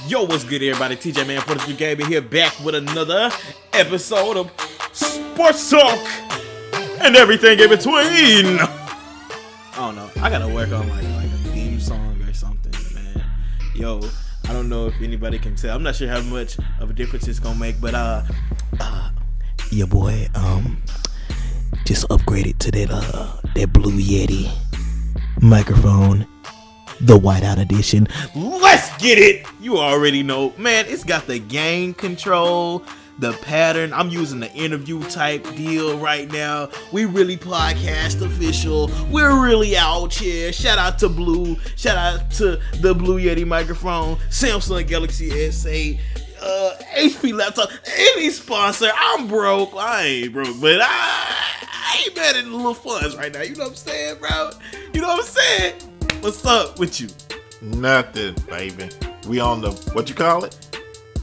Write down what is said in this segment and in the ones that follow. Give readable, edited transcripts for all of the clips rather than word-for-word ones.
Yo, what's good, everybody? TJ Man 43 Gaming here, back with another episode of Sports Talk and everything in between. I don't know. I gotta work on like a theme song or something, man. Yo, I don't know if anybody can tell. I'm not sure how much of a difference it's gonna make, but your boy just upgraded to that Blue Yeti microphone, the whiteout edition. Let's get it. You already know, man. It's got the gain control, the pattern. I'm using the interview type deal right now. We really podcast official. We're really out here. Shout out to Blue. Shout out to the Blue Yeti microphone, Samsung Galaxy S8, HP laptop, any sponsor. I'm broke. I ain't broke, but I ain't mad at the little funds right now. You know what I'm saying, bro? You know what I'm saying? What's up with you? Nothing, baby. We on the, what you call it?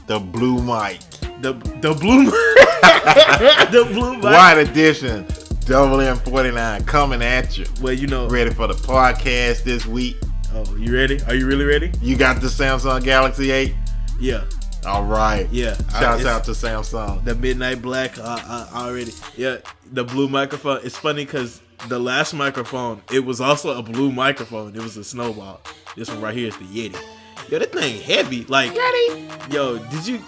The blue mic. The blue the blue mic. White edition. Double M49 coming at you. Well, you know. Ready for the podcast this week. Oh, you ready? Are you really ready? You got the Samsung Galaxy 8? Yeah. All right. Yeah. Shouts out to Samsung. The Midnight Black already. Yeah. The blue microphone. It's funny because the last microphone, it was also a blue microphone. It was a Snowball. This one right here is the Yeti. Yo, that thing heavy. Like, Yeti. Yo, did you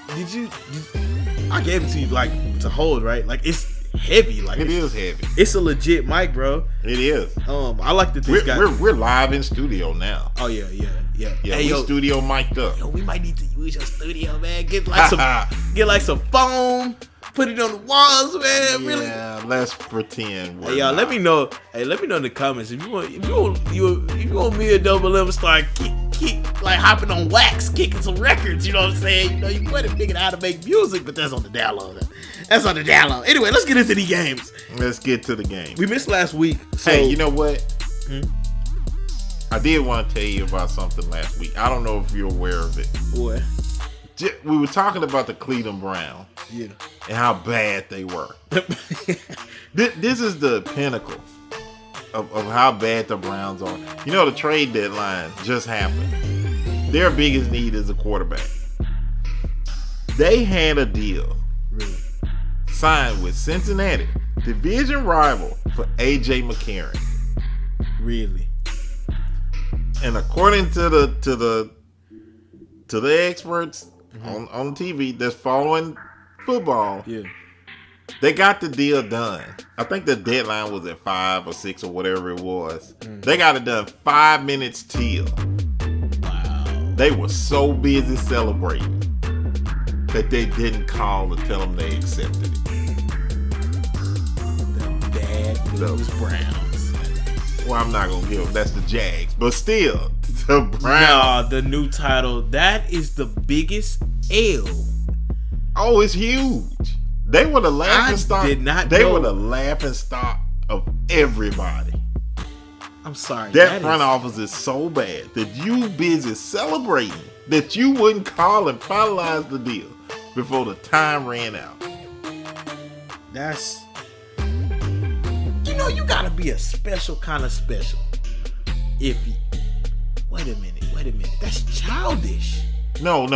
I gave it to you like to hold, right? Like, it's heavy. Like, it is heavy. It's a legit mic, bro. It is. I like that this guy. We're live in studio now. Oh yeah. Yeah, hey, we studio mic'd up. Yo, we might need to use your studio, man. Get like some foam. Put it on the walls, man. Yeah, really. Let's pretend. Hey, y'all, let me know. Hey, let me know in the comments if you want me and Double M start like hopping on wax, kicking some records. You know what I'm saying? You know, you might have figured out how to make music, but that's on the download. That's on the download. Anyway, let's get into the games. Let's get to the game. We missed last week. So, hey, you know what? I did want to tell you about something last week. I don't know if you're aware of it. What? We were talking about the Cleveland Browns. Yeah. And how bad they were. This is the pinnacle of how bad the Browns are. You know, the trade deadline just happened. Their biggest need is a quarterback. They had a deal signed with Cincinnati, division rival, for A.J. McCarron. Really? And according to the experts on TV that's following football, yeah, they got the deal done. I think the deadline was at 5 or 6 or whatever it was. They got it done 5 minutes till. Wow. They were so busy celebrating that they didn't call to tell them they accepted it. The bad news Browns. Well, I'm not gonna give them. That's the Jags, but still, the Browns. Nah, the new title. That is the biggest L. Oh, it's huge. They were the laughing stock. They were the laughing stock of everybody. I'm sorry. That front office is so bad that you busy celebrating that you wouldn't call and finalize the deal before the time ran out. That's, you know, you gotta be a special kind of special. Wait a minute. That's childish. No,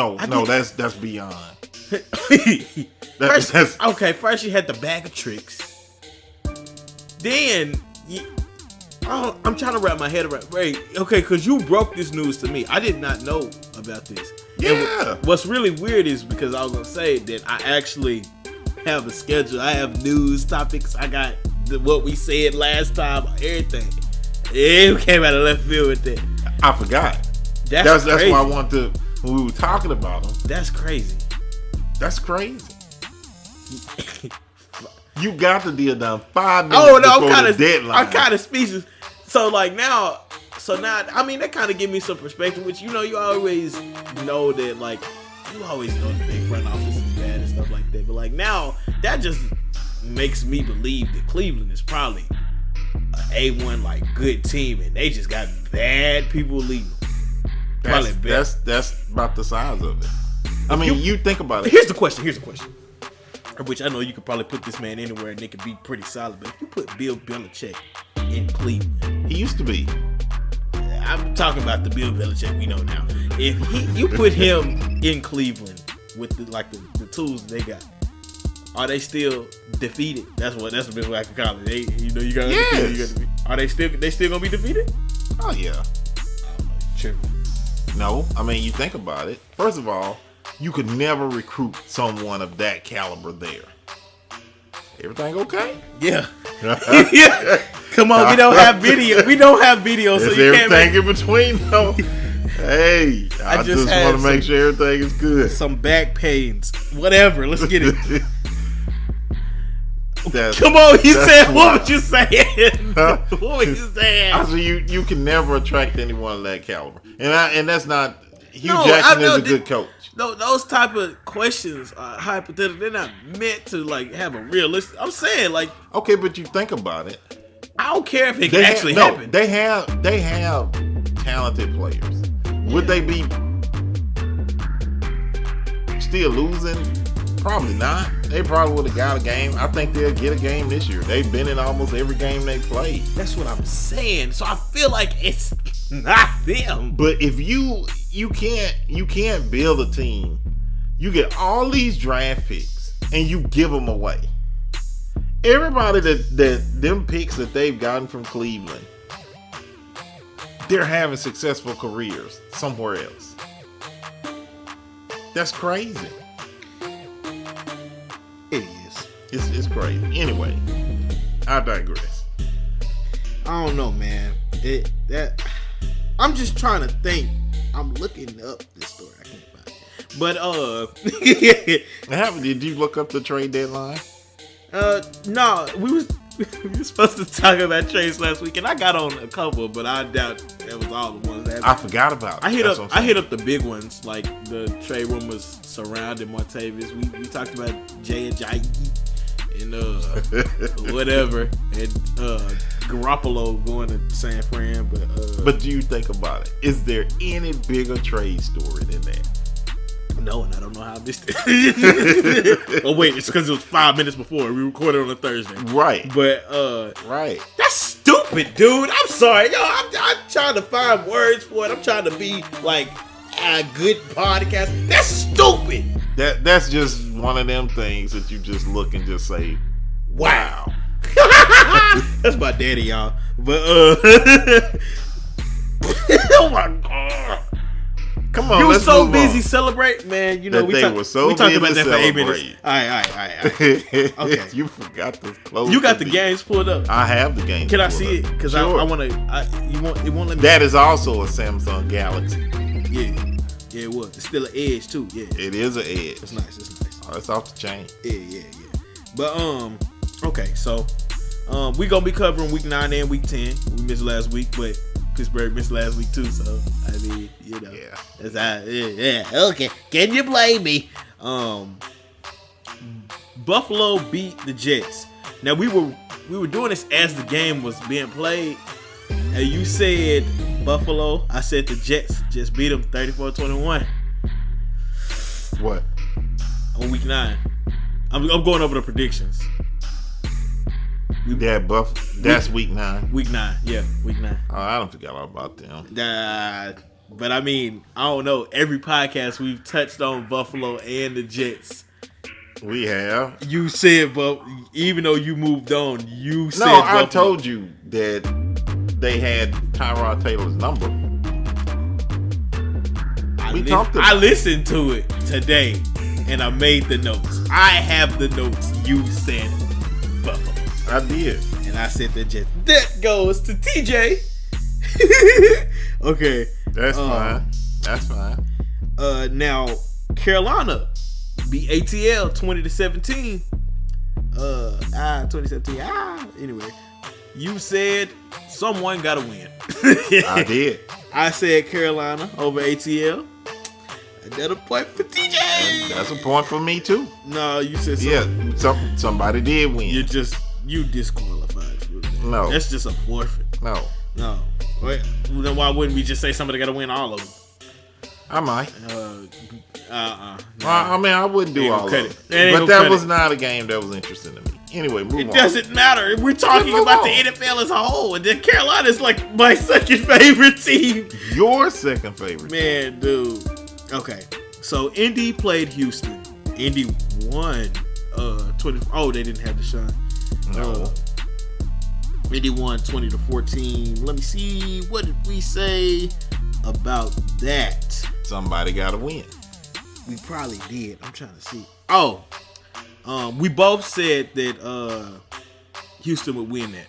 that's beyond. First you had the bag of tricks. Then I'm trying to wrap my head around. Right? Okay, because you broke this news to me. I did not know about this. Yeah. And what's really weird is because I was gonna say that I actually have a schedule. I have news topics. I got what we said last time. Everything. It came out of left field with that. I forgot. That's why I want to. When we were talking about them. That's crazy. That's crazy. You got the deal done 5 minutes before the deadline. I'm kind of speechless. So now, I mean, that kind of give me some perspective, which, you know, you always know that, like, you always know that their front office is bad and stuff like that. But, like, now, that just makes me believe that Cleveland is probably an A1, like, good team, and they just got bad people leaving. That's about the size of it. I mean, you think about it. Here's the question. Which I know you could probably put this man anywhere and they could be pretty solid. But if you put Bill Belichick in Cleveland, he used to be. I'm talking about the Bill Belichick we know now. If you put him in Cleveland with the tools they got, are they still defeated? That's the best way I can call it. They, you got undefeated. Are they still gonna be defeated? Oh yeah. True. No, I mean, you think about it. First of all, you could never recruit someone of that caliber there. Everything okay? Yeah. Yeah. Come on, we don't have video. So you can't everything in between though. Hey, I just want to make sure everything is good. Some back pains, whatever. Let's get it. Come on, he said. What was you saying? What was you saying? I said you can never attract anyone of that caliber, and that's not. Hugh Jackson is a good coach. No, those type of questions are hypothetical. They're not meant to have a realistic. I'm saying okay, but you think about it. I don't care if it can actually happen. They have talented players. Would they be still losing? Probably not. They probably would have got a game. I think they'll get a game this year. They've been in almost every game they played. That's what I'm saying. So I feel like it's not them. But if you can't build a team. You get all these draft picks and you give them away. Everybody that them picks that they've gotten from Cleveland, they're having successful careers somewhere else. That's crazy. It is. It's crazy. Anyway, I digress. I don't know, man. I'm just trying to think. I'm looking up this story. I can't find it. But Did you look up the trade deadline? No, we was supposed to talk about trades last week, and I got on a couple, but I doubt that was all the ones that I forgot about. I hit up the big ones, like the trade rumors surrounding Martavis. We talked about Jay Ajayi and whatever, and Garoppolo going to San Fran, but do you think about it? Is there any bigger trade story than that? No, and I don't know how I missed it. Oh wait, it's because it was 5 minutes before we recorded on a Thursday, right? But right, that's stupid, dude. I'm sorry, yo. I'm trying to find words for it. I'm trying to be like a good podcast. That's stupid. That's just one of them things that you just look and just say, wow. That's my daddy, y'all. But oh my god. Come on, you were let's so move busy on. celebrating, man. You know, we talked about that for 8 minutes. All right. Okay. You forgot to close. You got the games pulled up. I have the games. Can I see it? Because sure. I want to. It won't let me. That is also a Samsung Galaxy. Yeah, it was. It's still an Edge too. Yeah, it is an Edge. It's nice. Oh, it's off the chain. Yeah. But okay. So we gonna be covering week 9 and week 10. We missed last week, but Pittsburgh missed last week too, so I mean, yeah. That's okay. Can you blame me? Buffalo beat the Jets. Now we were doing this as the game was being played, and you said Buffalo. I said the Jets just beat them 34-21. What? On week 9. I'm going over the predictions. That's week 9. Week 9, yeah, week 9. Oh, I don't forget all about them. But I mean, I don't know. Every podcast we've touched on Buffalo and the Jets. We have. You said, but even though you moved on, you said. No, I told you that they had Tyrod Taylor's number. I listened to it today, and I made the notes. I have the notes. You said Buffalo. I did. And I said the Jets. That goes to TJ. Okay. That's fine. That's fine. Now, Carolina beat ATL 20-17. 2017. Anyway, you said someone got to win. I did. I said Carolina over ATL. Another point for TJ. And that's a point for me too. No, you said something. Yeah, somebody did win. You disqualified. No. That's just a forfeit. No. Wait, then why wouldn't we just say somebody got to win all of them? I might. No. I mean, I wouldn't do all of them. But that was not a game that was interesting to me. Anyway, move on. It doesn't matter. We're talking about the NFL as a whole. And then Carolina's like my second favorite team. Your second favorite team. Man, dude. Okay. So Indy played Houston. Indy won 20. Oh, they didn't have Deshaun. No. Indy won 20-14. Let me see. What did we say about that? Somebody got to win. We probably did. I'm trying to see. Oh, we both said that Houston would win that.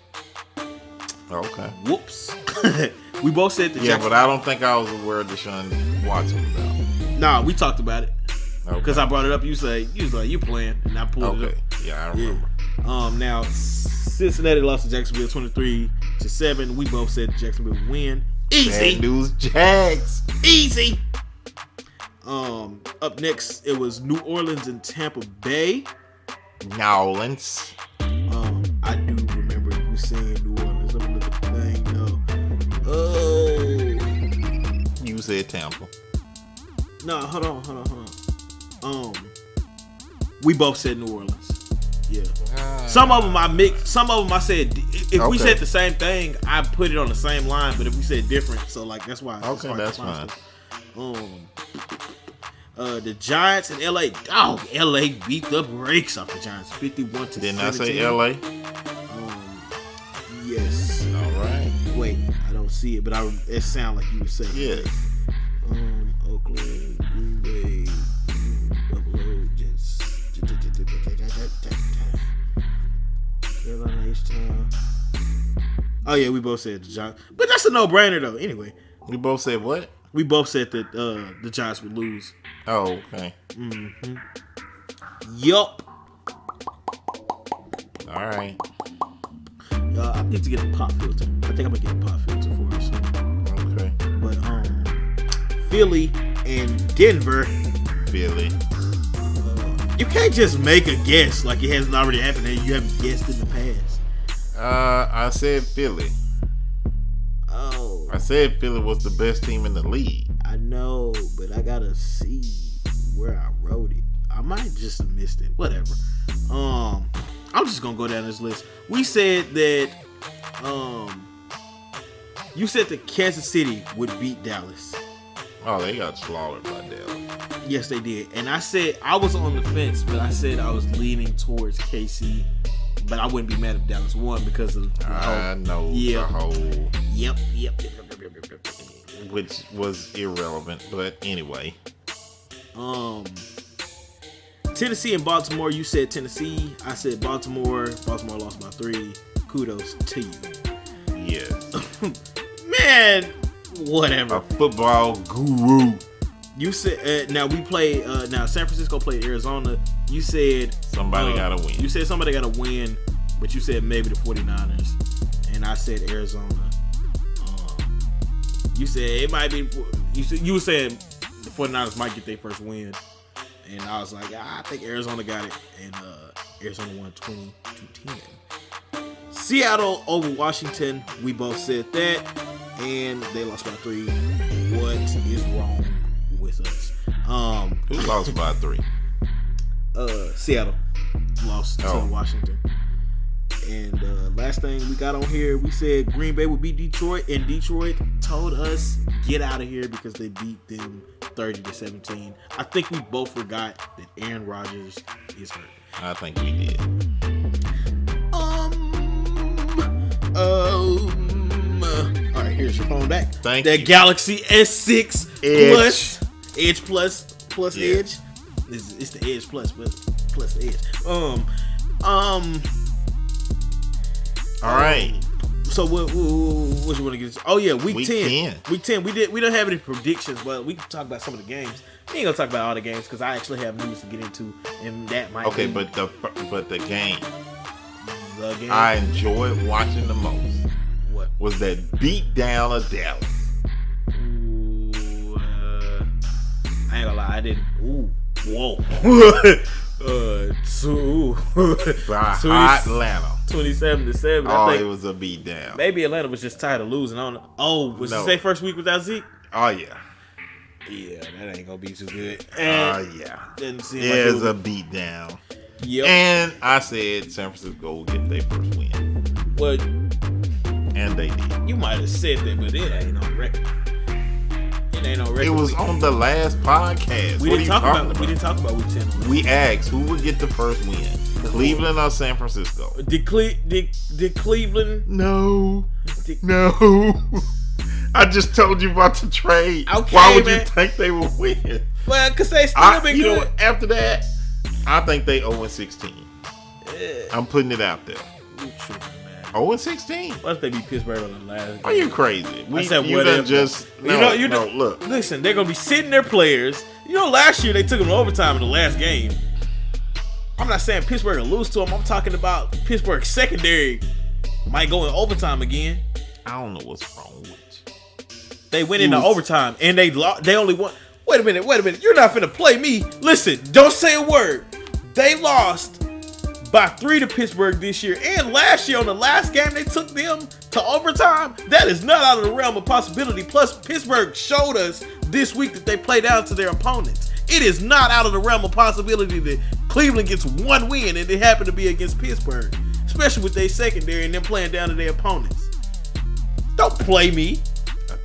Okay. Whoops. We both said that. Yeah, but I don't think I was aware Deshaun Watson was out. Nah, we talked about it. Because Okay. I brought it up. You was like, you playing, and I pulled it up. Yeah, I remember. Now Cincinnati lost to Jacksonville 23-7. We both said Jacksonville would win. Easy. Bad news, Jags. Easy. Up next, it was New Orleans and Tampa Bay. New Orleans. I do remember you saying New Orleans. Let me look at the thing. No. You said Tampa. No, hold on. We both said New Orleans. Yeah. Some of them I mixed. Some of them I said. If we said the same thing, I put it on the same line. But if we said different, so like that's why. Okay, that's fine. The Giants and LA. Oh, LA beat the brakes off the Giants, 51-17. Didn't I say LA? Yes. All right. Wait, I don't see it, but it sounded like you were saying. Yes. Oakland, Green Bay, Buffalo, Jets, Carolina, H-Town. Oh yeah, we both said the Giants, but that's a no-brainer though. Anyway, We both said what? we both said that the Giants would lose. Oh, okay. Yup. All right. I need to get a pop filter. I think I'm gonna get a pop filter for us. Okay. But Philly and Denver. Philly. You can't just make a guess like it hasn't already happened and you haven't guessed in the past. I said Philly. Oh, I said Philly was the best team in the league. I know, but I gotta see where I wrote it. I might just have missed it. Whatever. I'm just gonna go down this list. We said that you said that Kansas City would beat Dallas. Oh, they got slaughtered by Dallas. Yes, they did. And I said I was on the fence, but I said I was leaning towards KC. But I wouldn't be mad if Dallas won because of the I know the whole, Yep. which was irrelevant. But anyway, Tennessee and Baltimore. You said Tennessee. I said Baltimore. Baltimore lost by 3. Kudos to you. yes, Man, whatever. a football guru. You said now we play. Now San Francisco played Arizona. You said Somebody gotta win. You said somebody gotta win, but you said maybe the 49ers, and I said Arizona. You said it might be. You were saying the 49ers might get their first win, and I was like, I think Arizona got it, and Arizona won 20-10. Seattle over Washington. We both said that, and they lost by 3. What is wrong with us? Who lost by 3? Seattle lost to Washington. And last thing we got on here, we said Green Bay would beat Detroit, and Detroit told us get out of here because they beat them 30-17. I think we both forgot that Aaron Rodgers is hurt. I think we did. All right, here's your phone back. Thank the you. Galaxy S6 Edge. Edge plus Yeah. Edge. It's the Edge plus, but plus the Edge. All right. So what you want to get? Oh yeah, week 10. 10. Week 10. We don't have any predictions, but we can talk about some of the games. We ain't gonna talk about all the games because I actually have news to get into, and that might. Okay, be but the game the game. I enjoyed watching the most What? was that beat down of Dallas. Ooh, I ain't gonna lie, I didn't. Ooh, whoa. By hot Atlanta. 27-7. Oh, I think it was a beat down. maybe Atlanta was just tired of losing. I don't know. Oh, was No. it their first week without Zeke? Oh yeah. Yeah, that ain't gonna be too good. Yeah. Didn't seem It like it was was a beat down. Yep. And I said San Francisco will get their first win. But And they did. you might have said that, but it ain't on record. It It ain't no record. It was week. on the last podcast. We didn't talk about week 10. We asked who would get the first win, Cleveland or San Francisco. Did Cleveland? No. I just told you about the trade. Okay, Why would man. you think they would win? Well, because they still been good. After that, I think they 0-16. I'm putting it out there. You tripping, man. 0-16. What if they beat Pittsburgh on the last game? Are you crazy? I said you whatever. done just look. Listen, they're gonna be sitting their players. You know, last year they took them to overtime in the last game. I'm not saying Pittsburgh will lose to them. I'm talking about Pittsburgh secondary might go in overtime again. I don't know what's wrong with you. They went into overtime and they only won. Wait a minute. You're not finna play me. Listen, don't say a word. They lost by 3 to Pittsburgh this year, and last year on the last game they took them to overtime. That is not out of the realm of possibility. Plus, Pittsburgh showed us this week that they play down to their opponents. It is not out of the realm of possibility that Cleveland gets one win and it happened to be against Pittsburgh, especially with their secondary and them playing down to their opponents. Don't play me.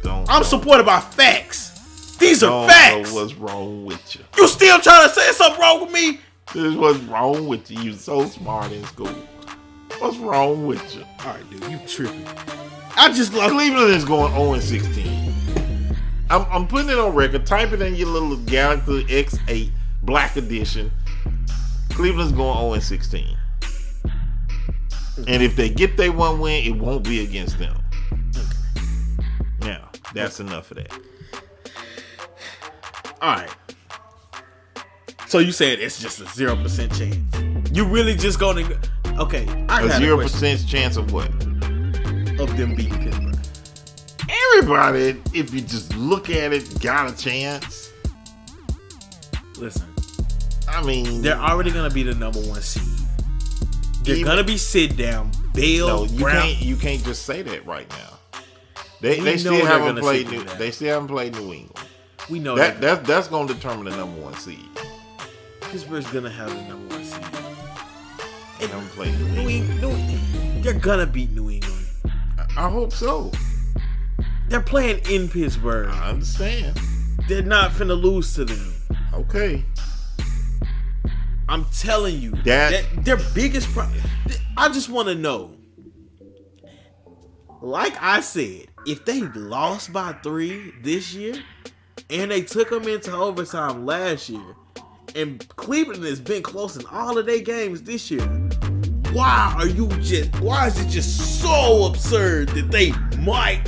I'm supported by facts. These are facts. Know what's wrong with you? You still trying to say something wrong with me? This is what's wrong with you. You so smart in school. What's wrong with you? All right, dude, you tripping. I just love Cleveland is going 0-16. I'm putting it on record. Type it in your little Galaxy X8 Black Edition. Cleveland's going 0-16. And if they get their one win, it won't be against them. Now, that's enough of that. All right. So you said it's just a 0% chance. You really just going to... Okay, I A got 0% chance of what? of them beating Pittsburgh. Everybody, if you just look at it, got a chance. Listen, I mean... they're already going to be the number 1 seed. They're going to be sit down, Bill, Brown. You can't just say that right now. They still they're haven't gonna played. sit down. They still haven't played New England. We know That's going to determine the number 1 seed. Pittsburgh's going to have the number 1 seed. They haven't played New England. They're going to beat New England. I hope so. They're playing in Pittsburgh. I understand. They're not finna lose to them. Okay. I'm telling you, that their biggest problem. I just want to know. Like I said, if they lost by 3 this year, and they took them into overtime last year, and Cleveland has been close in all of their games this year, why is it just so absurd that they might?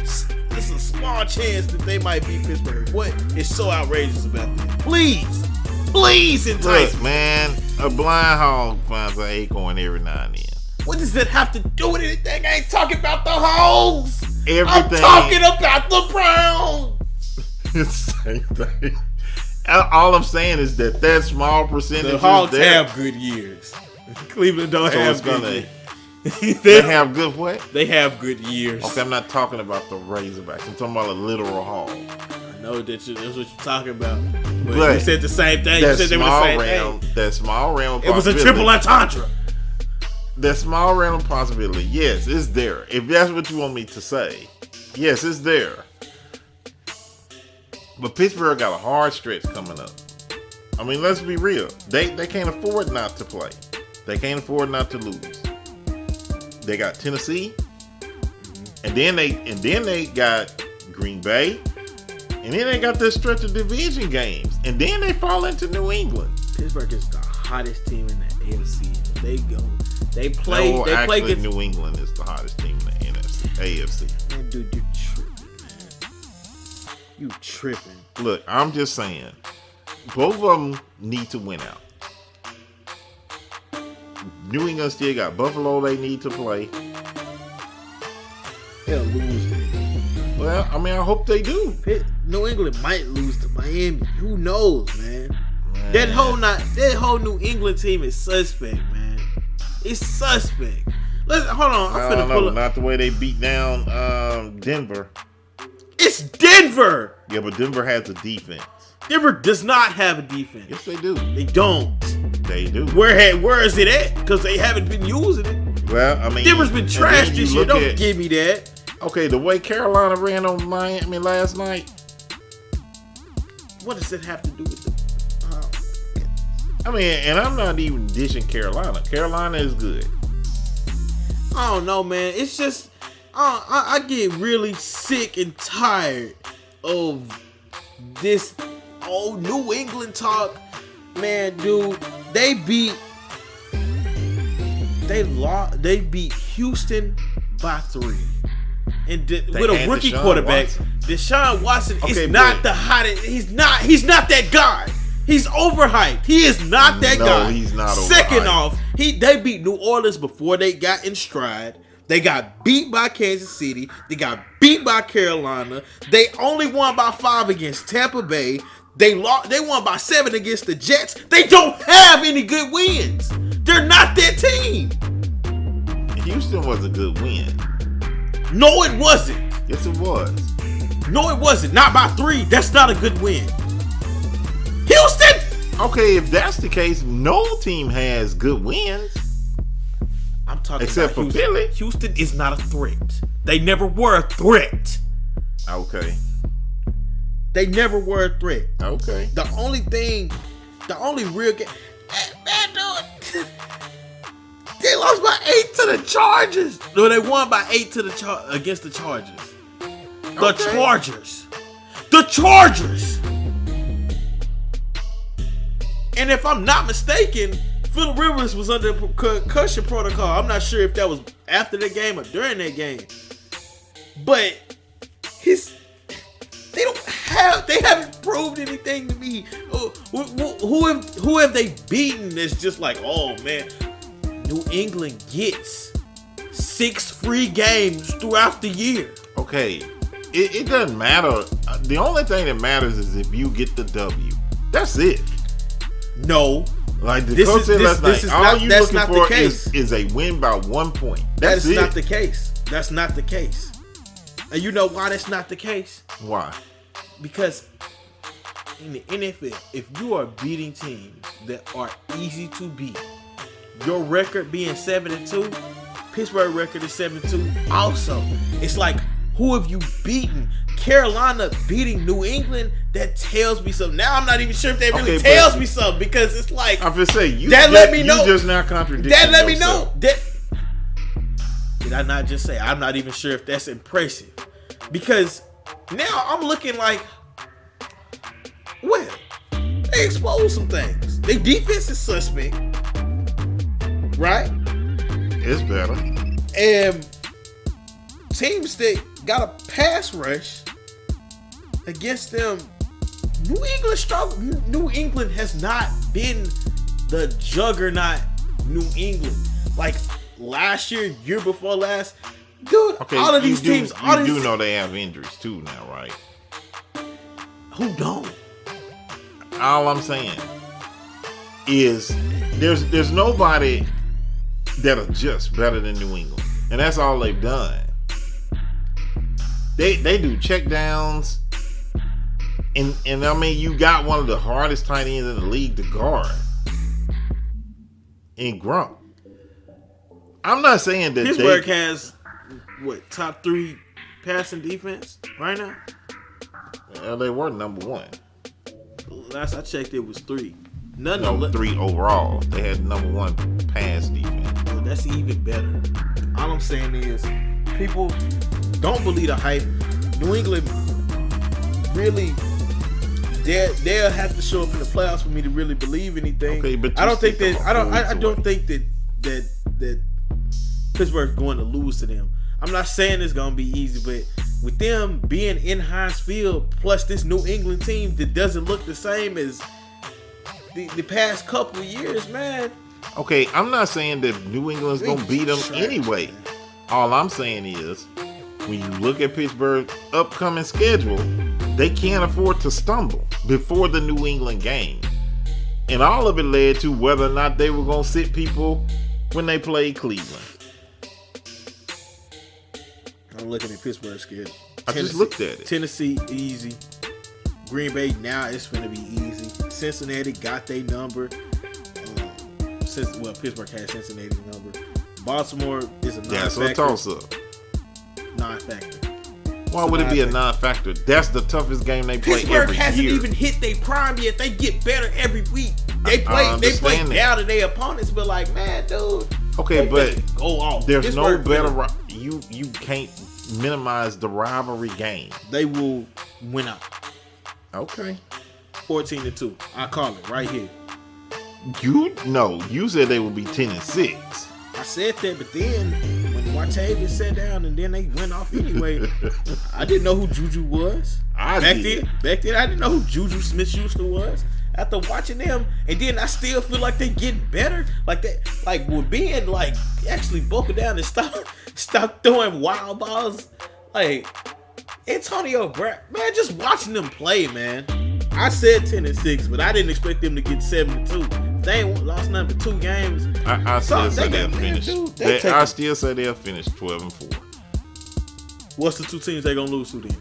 It's a small chance that they might beat Pittsburgh. What is so outrageous about that? Please entice look, man. A blind hog finds an acorn every now and then. What does that have to do with anything? I ain't talking about the Hogs. Everything. I'm talking about the Browns. Same thing. All I'm saying is that small percentage. The Hogs have good years. Cleveland don't have good years. They have good what? They have good years. Okay, I'm not talking about the Razorbacks. I'm talking about a literal hog. I know that's what you're talking about. But you said the same thing. You said they were the same thing. That small realm of it was a triple entendre. That small realm of possibility, yes, it's there. If that's what you want me to say, yes, it's there. But Pittsburgh got a hard stretch coming up. I mean, let's be real. They can't afford not to play. They can't afford not to lose. They got Tennessee, and then they got Green Bay, and then they got this stretch of division games, and then they fall into New England. Pittsburgh is the hottest team in the AFC. They go. They play. No, they play against New England is the hottest team in the AFC. Man, dude, you tripping, man. You tripping. Look, I'm just saying, both of them need to win out. New England still got Buffalo they need to play. They'll lose. Well, I mean, I hope they do. New England might lose to Miami. Who knows, man? That whole New England team is suspect, man. It's suspect. Hold on. I don't know. Not the way they beat down Denver. It's Denver. Yeah, but Denver has a defense. Denver does not have a defense. Yes, they do. They don't. They do. Where is it at? Because they haven't been using it. Well, I mean, Denver's been trashed this year. Don't give me that. Okay, the way Carolina ran on Miami last night, What does it have to do with the? I mean, and I'm not even dishing Carolina. Carolina is good. I don't know, man. It's just I get really sick and tired of this old New England talk, man. Dude, they beat Houston by 3, and with a rookie Deshaun quarterback. Watson. Deshaun Watson Okay, is not the hottest. He's not that guy. He's overhyped. He is not that guy. No, he's not overhyped. Second off, they beat New Orleans before they got in stride. They got beat by Kansas City. They got beat by Carolina. They only won by 5 against Tampa Bay. They won by 7 against the Jets. They don't have any good wins. They're not that team. Houston was a good win. No, it wasn't. Yes, it was. No, it wasn't. Not by 3. That's not a good win. Houston! Okay, if that's the case, no team has good wins. I'm talking except about for Houston. Philly. Houston is not a threat. They never were a threat. Okay. They never were a threat. Okay. The only real game, man, dude, they lost by 8 to the Chargers. No, they won by 8 to against the Chargers. The Chargers. And if I'm not mistaken, Phillip Rivers was under concussion protocol. I'm not sure if that was after the game or during that game. But they haven't proved anything to me. Who have they beaten that's just like, oh man, New England gets 6 free games throughout the year. Okay. It doesn't matter. The only thing that matters is if you get the W. That's it. No. Like the coach said last night, all you're looking for is a win by 1 point. That's it. That is not the case. That's not the case. And you know why that's not the case? Why? Because in the NFL, if you are beating teams that are easy to beat, your record being 7-2, Pittsburgh record is 7-2. Also, it's like, who have you beaten? Carolina beating New England, that tells me something. Now I'm not even sure if that really tells me something, because it's like, I'm just saying, you just now contradicting that let yourself. me know. Did I not just say I'm not even sure if that's impressive? Because now I'm looking like, well, they exposed some things. Their defense is suspect, right? It's better. And teams that got a pass rush against them, New England struggle. New England has not been the juggernaut New England like last year before last. Dude, okay, all of these teams, you do know they have injuries too now, right? Who don't? All I'm saying is there's nobody that are just better than New England, and that's all they've done. They do check downs, and I mean, you got one of the hardest tight ends in the league to guard in Grump. I'm not saying that Pittsburgh has what, top 3 passing defense right now? They were number 1. Last I checked, it was 3. 3 overall. They had number 1 pass defense. Well, that's even better. All I'm saying is, people don't believe the hype. New England really, they'll have to show up in the playoffs for me to really believe anything. Okay, but I don't think that Pittsburgh's going to lose to them. I'm not saying it's going to be easy, but with them being in Heinz Field, plus this New England team that doesn't look the same as the past couple of years, man. Okay, I'm not saying that New England's going to beat them anyway. All I'm saying is, when you look at Pittsburgh's upcoming schedule, they can't afford to stumble before the New England game. And all of it led to whether or not they were going to sit people when they played Cleveland. I'm looking at Pittsburgh's schedule. I just looked at it. Tennessee, easy. Green Bay, now it's going to be easy. Cincinnati got their number. Pittsburgh has Cincinnati's number. Baltimore is a non-factor. Yeah, so a toss-up. Non-factor. Why would it be a non-factor? That's the toughest game they play Pittsburgh every hasn't year. even hit their prime yet. They get better every week. They play down to their opponents, but like, man, dude. Okay, but go off. There's Pittsburgh no better. You can't minimize the rivalry game. They will win out. Okay. 14-2. I call it right here. You said they would be 10-6. I said that, but then when Martavis sat down and then they went off anyway, I didn't know who Juju was. Back then, I didn't know who Juju Smith-Schuster was. After watching them, and then I still feel like they get better. Like that, like with being like actually buckle down and stop throwing wild balls. Like Antonio Brown, man, just watching them play, man. I said 10-6, but I didn't expect them to get 7-2. They ain't lost nothing but 2 games. I still say they'll finish. I still say they'll finish 12-4. What's the 2 teams they gonna lose to then?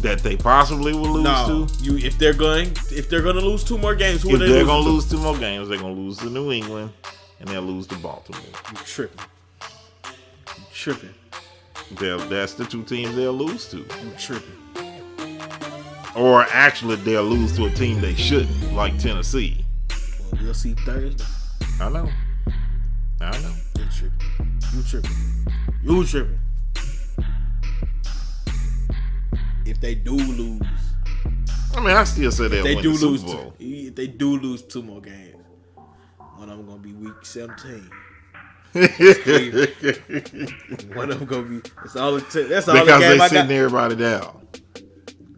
That they possibly will lose to? If they're gonna lose 2 more games, if they're gonna lose 2 more games, they're gonna lose to New England and they'll lose to Baltimore. You tripping. That's the 2 teams they'll lose to. You tripping. Or actually, they'll lose to a team they shouldn't, like Tennessee. Well, we'll see Thursday. I know. You tripping. If they do lose, I mean, I still say they'll win the Super Bowl. If they do lose 2 more games, one of them gonna be week 17. One of them gonna be. That's all. That's all. Because they sitting everybody down.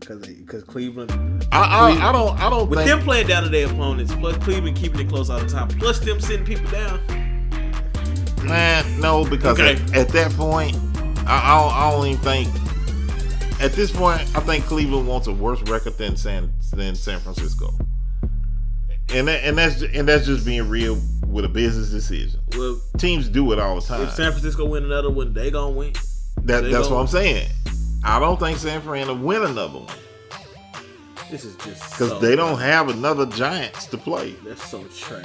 Because Cleveland. I don't. With think them playing down to their opponents, plus Cleveland keeping it close all the time, plus them sitting people down. Man, no, because at that point, I don't even think. At this point, I think Cleveland wants a worse record than San Francisco, and that's just being real with a business decision. Well, teams do it all the time. If San Francisco win another one, they gonna win. That's what I'm saying. I don't think San Fran will win another one. This is just because they don't have another Giants to play. That's so trash.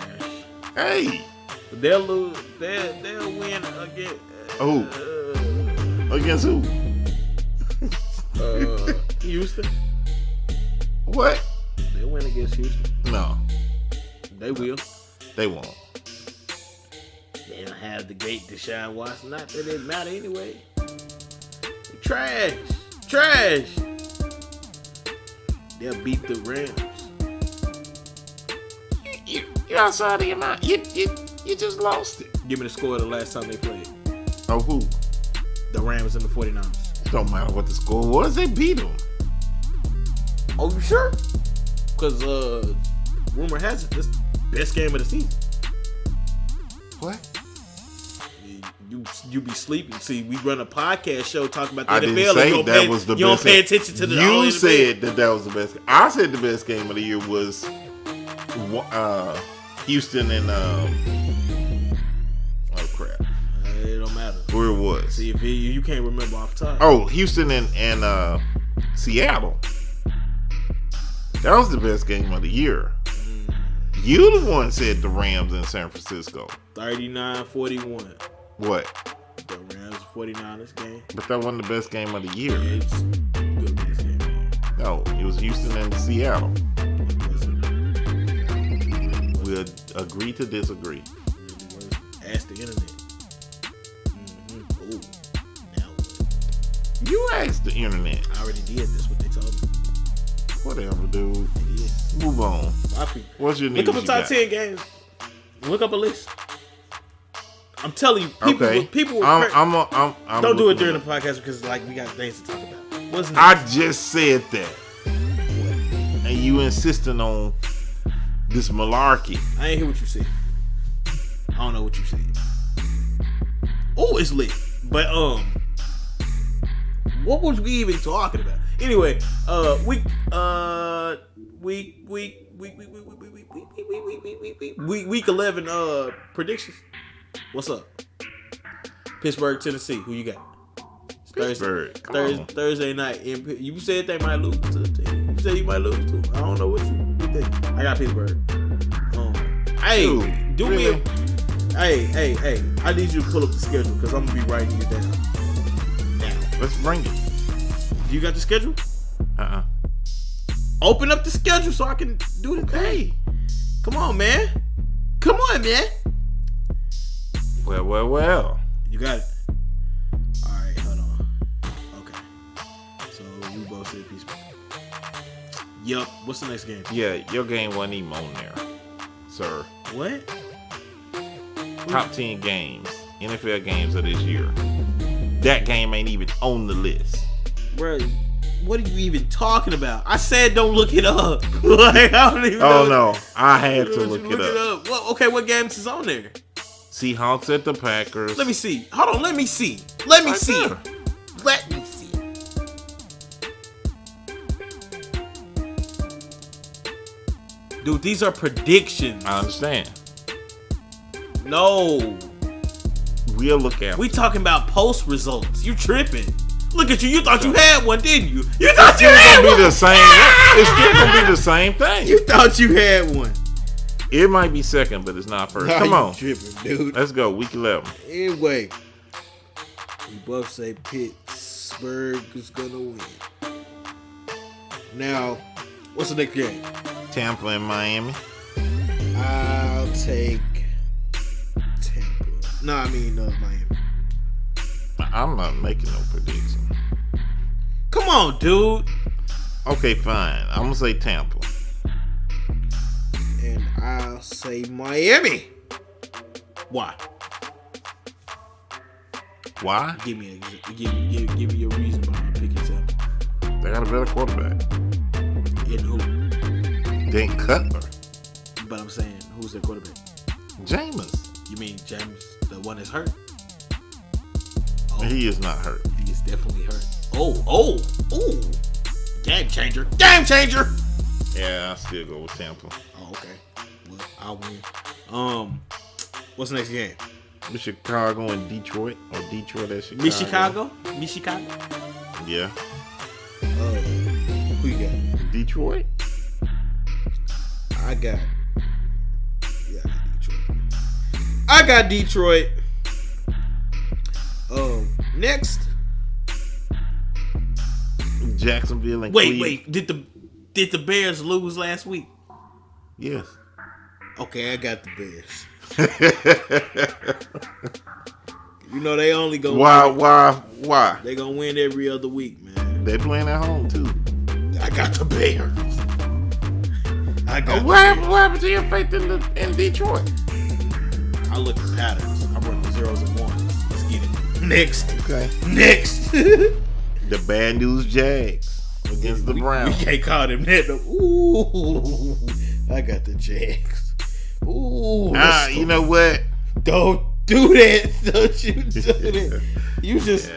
Hey, they'll lose. They'll win again. Who? Against who? Houston. What? They'll win against Houston. No. They will. They won't. They don't have the great Deshaun Watson. Not that it matter anyway. Trash. They'll beat the Rams. You're outside of your mind. You just lost it. Give me the score of the last time they played. Oh, who? The Rams and the 49ers. Don't matter what the score was. They beat them. Oh, you sure? Because rumor has it this best game of the season. What? You be sleeping. See, we run a podcast show talking about the I NFL. Didn't say that was the best. You don't pay attention to the. You said that was the best. I said the best game of the year was Houston and oh crap. It don't matter where it was. See, if you can't remember off the top. Oh, Houston and Seattle. That was the best game of the year. You the one said the Rams in San Francisco. 39-41. What? The Rams 49ers game. But that wasn't the best game of the year. It's good best game. No, it was Houston and Seattle. We'll agree to disagree. Ask the internet. Ooh, now what? You asked the internet. I already did. That's what they told me. Whatever, dude. It is. Move on. What's your news? Look up a top 10 games. Look up a list. I'm telling you, people will I'm don't do it during the podcast because like we got things to talk about. What's next? I just said that. What? And you insisting on this malarkey. I ain't hear what you said. I don't know what you said. Oh, it's lit. But what was we even talking about? Anyway, week 11 predictions. What's up? Pittsburgh, Tennessee. Who you got? Pittsburgh. Thursday night. You said they might lose to the team. You said you might lose to. I don't know what you think. I got Pittsburgh. Hey, do me a. Hey. I need you to pull up the schedule because I'm gonna be writing you down. Let's bring it. You got the schedule? Open up the schedule so I can do the thing. Come on, man. Come on, man. Well. You got it. All right, hold on. Okay. So you both said peace. Yup. What's the next game? Yeah, your game wasn't even on there, sir. What? Top 10 games, NFL games of this year. That game ain't even on the list. Bro, what are you even talking about? I said don't look it up. Like, I don't even know. Oh, no. I had to look it up. Well, okay, what games is on there? Seahawks at the Packers. Let me see. Hold on, let me see. Let me Right see. there. Let me see. Dude, these are predictions. I understand. No. We'll look at We talking about post results. You tripping. Look at you. You thought you had one, didn't you? You thought you had one. It's still gonna be the same thing. You thought you had one. It might be second, but it's not first. Come on. Tripping, dude. Let's go. Week 11. Anyway, we both say Pittsburgh is gonna win. Now, what's the next game? Tampa and Miami. I'll take Tampa. No, I mean Miami. I'm not making no prediction. Come on, dude. Okay, fine. I'm gonna say Tampa. And I'll say Miami. Why? Why? Give me a reason behind picking Tampa. They got a better quarterback. And who? Than Cutler. But I'm saying, who's their quarterback? Jameis. You mean James, the one that's hurt? Oh, He is not hurt. he is definitely hurt. Oh. Game changer. Game changer. Yeah, I still go with Tampa. Oh, okay. Well, I'll win. What's the next game? With Chicago and Detroit, or Detroit at Chicago. Michigan? Yeah. Who you got? Detroit. I got Detroit. Next. Jacksonville and Wait. Cleveland. Did the Bears lose last week? Yes. Okay, I got the Bears. You know they only go. Why? They gonna win every other week, man. They playing at home too. I got the Bears. What happened to your faith in Detroit? I look at patterns. I run the zeros and ones. Let's get it. Next. Okay. Next. The bad news Jags against the Browns. We can't call them that. Ooh, I got the Jags. Ooh. You know what? Don't do that. Don't you do that. You just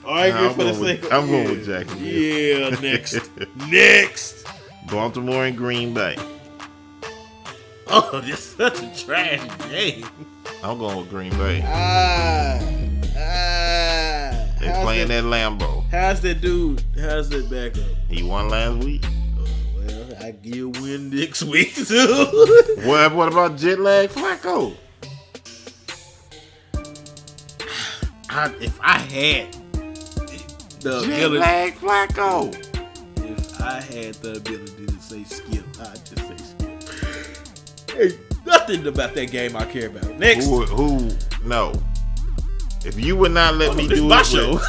arguing for the sake of I'm going with Jacksonville. Yeah, next. Next. Baltimore and Green Bay. Oh, this is such a trash game. I'm going with Green Bay. They playing that Lambeau. How's that dude? How's that backup? He won last week. Well, I give you a win next week too. What about jet lag Flacco? If I had the Jet ability, lag Flacco. if I had the ability to say skip, I'd just say skip. Hey, nothing about that game I care about. Next. Who? No. If you would not let me this do my it, show.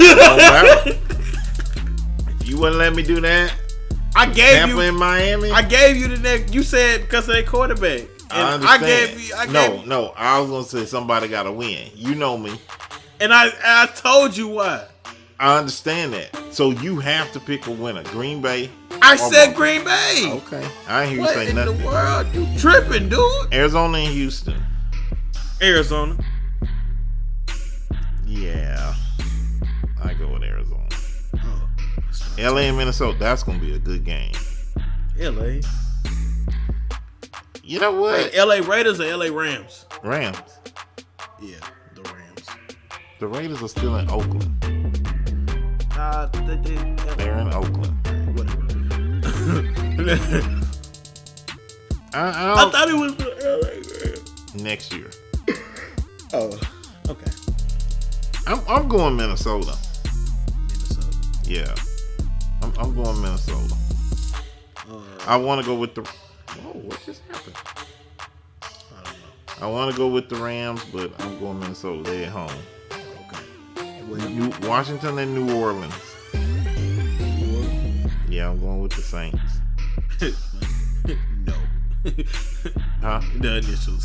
If you wouldn't let me do that, I gave Tampa you in Miami. I gave you the next. You said because of their quarterback. I And understand. gave you, No. I was gonna say somebody got to win. You know me. and I told you why. I understand that. So you have to pick a winner. Green Bay. I or said Baltimore. Green Bay. Okay. I ain't hear you What say in nothing. the world? You tripping, dude? Arizona and Houston. Arizona. Yeah. I go with Arizona. Oh, LA and Minnesota. That's gonna be a good game. LA. You know what? Hey, LA Raiders or LA Rams? Rams. Yeah, the Rams. The Raiders are still in Oakland. They're in Oakland. Whatever. I thought it was the LA Rams. next year. Oh, okay. I'm going Minnesota. Minnesota. Yeah. I'm going Minnesota. I want to go with the. Oh, what just happened? I don't know. I want to go with the Rams, but I'm going Minnesota. They at home. Okay. Washington and New Orleans. Yeah, I'm going with the Saints. No. Huh? The initials.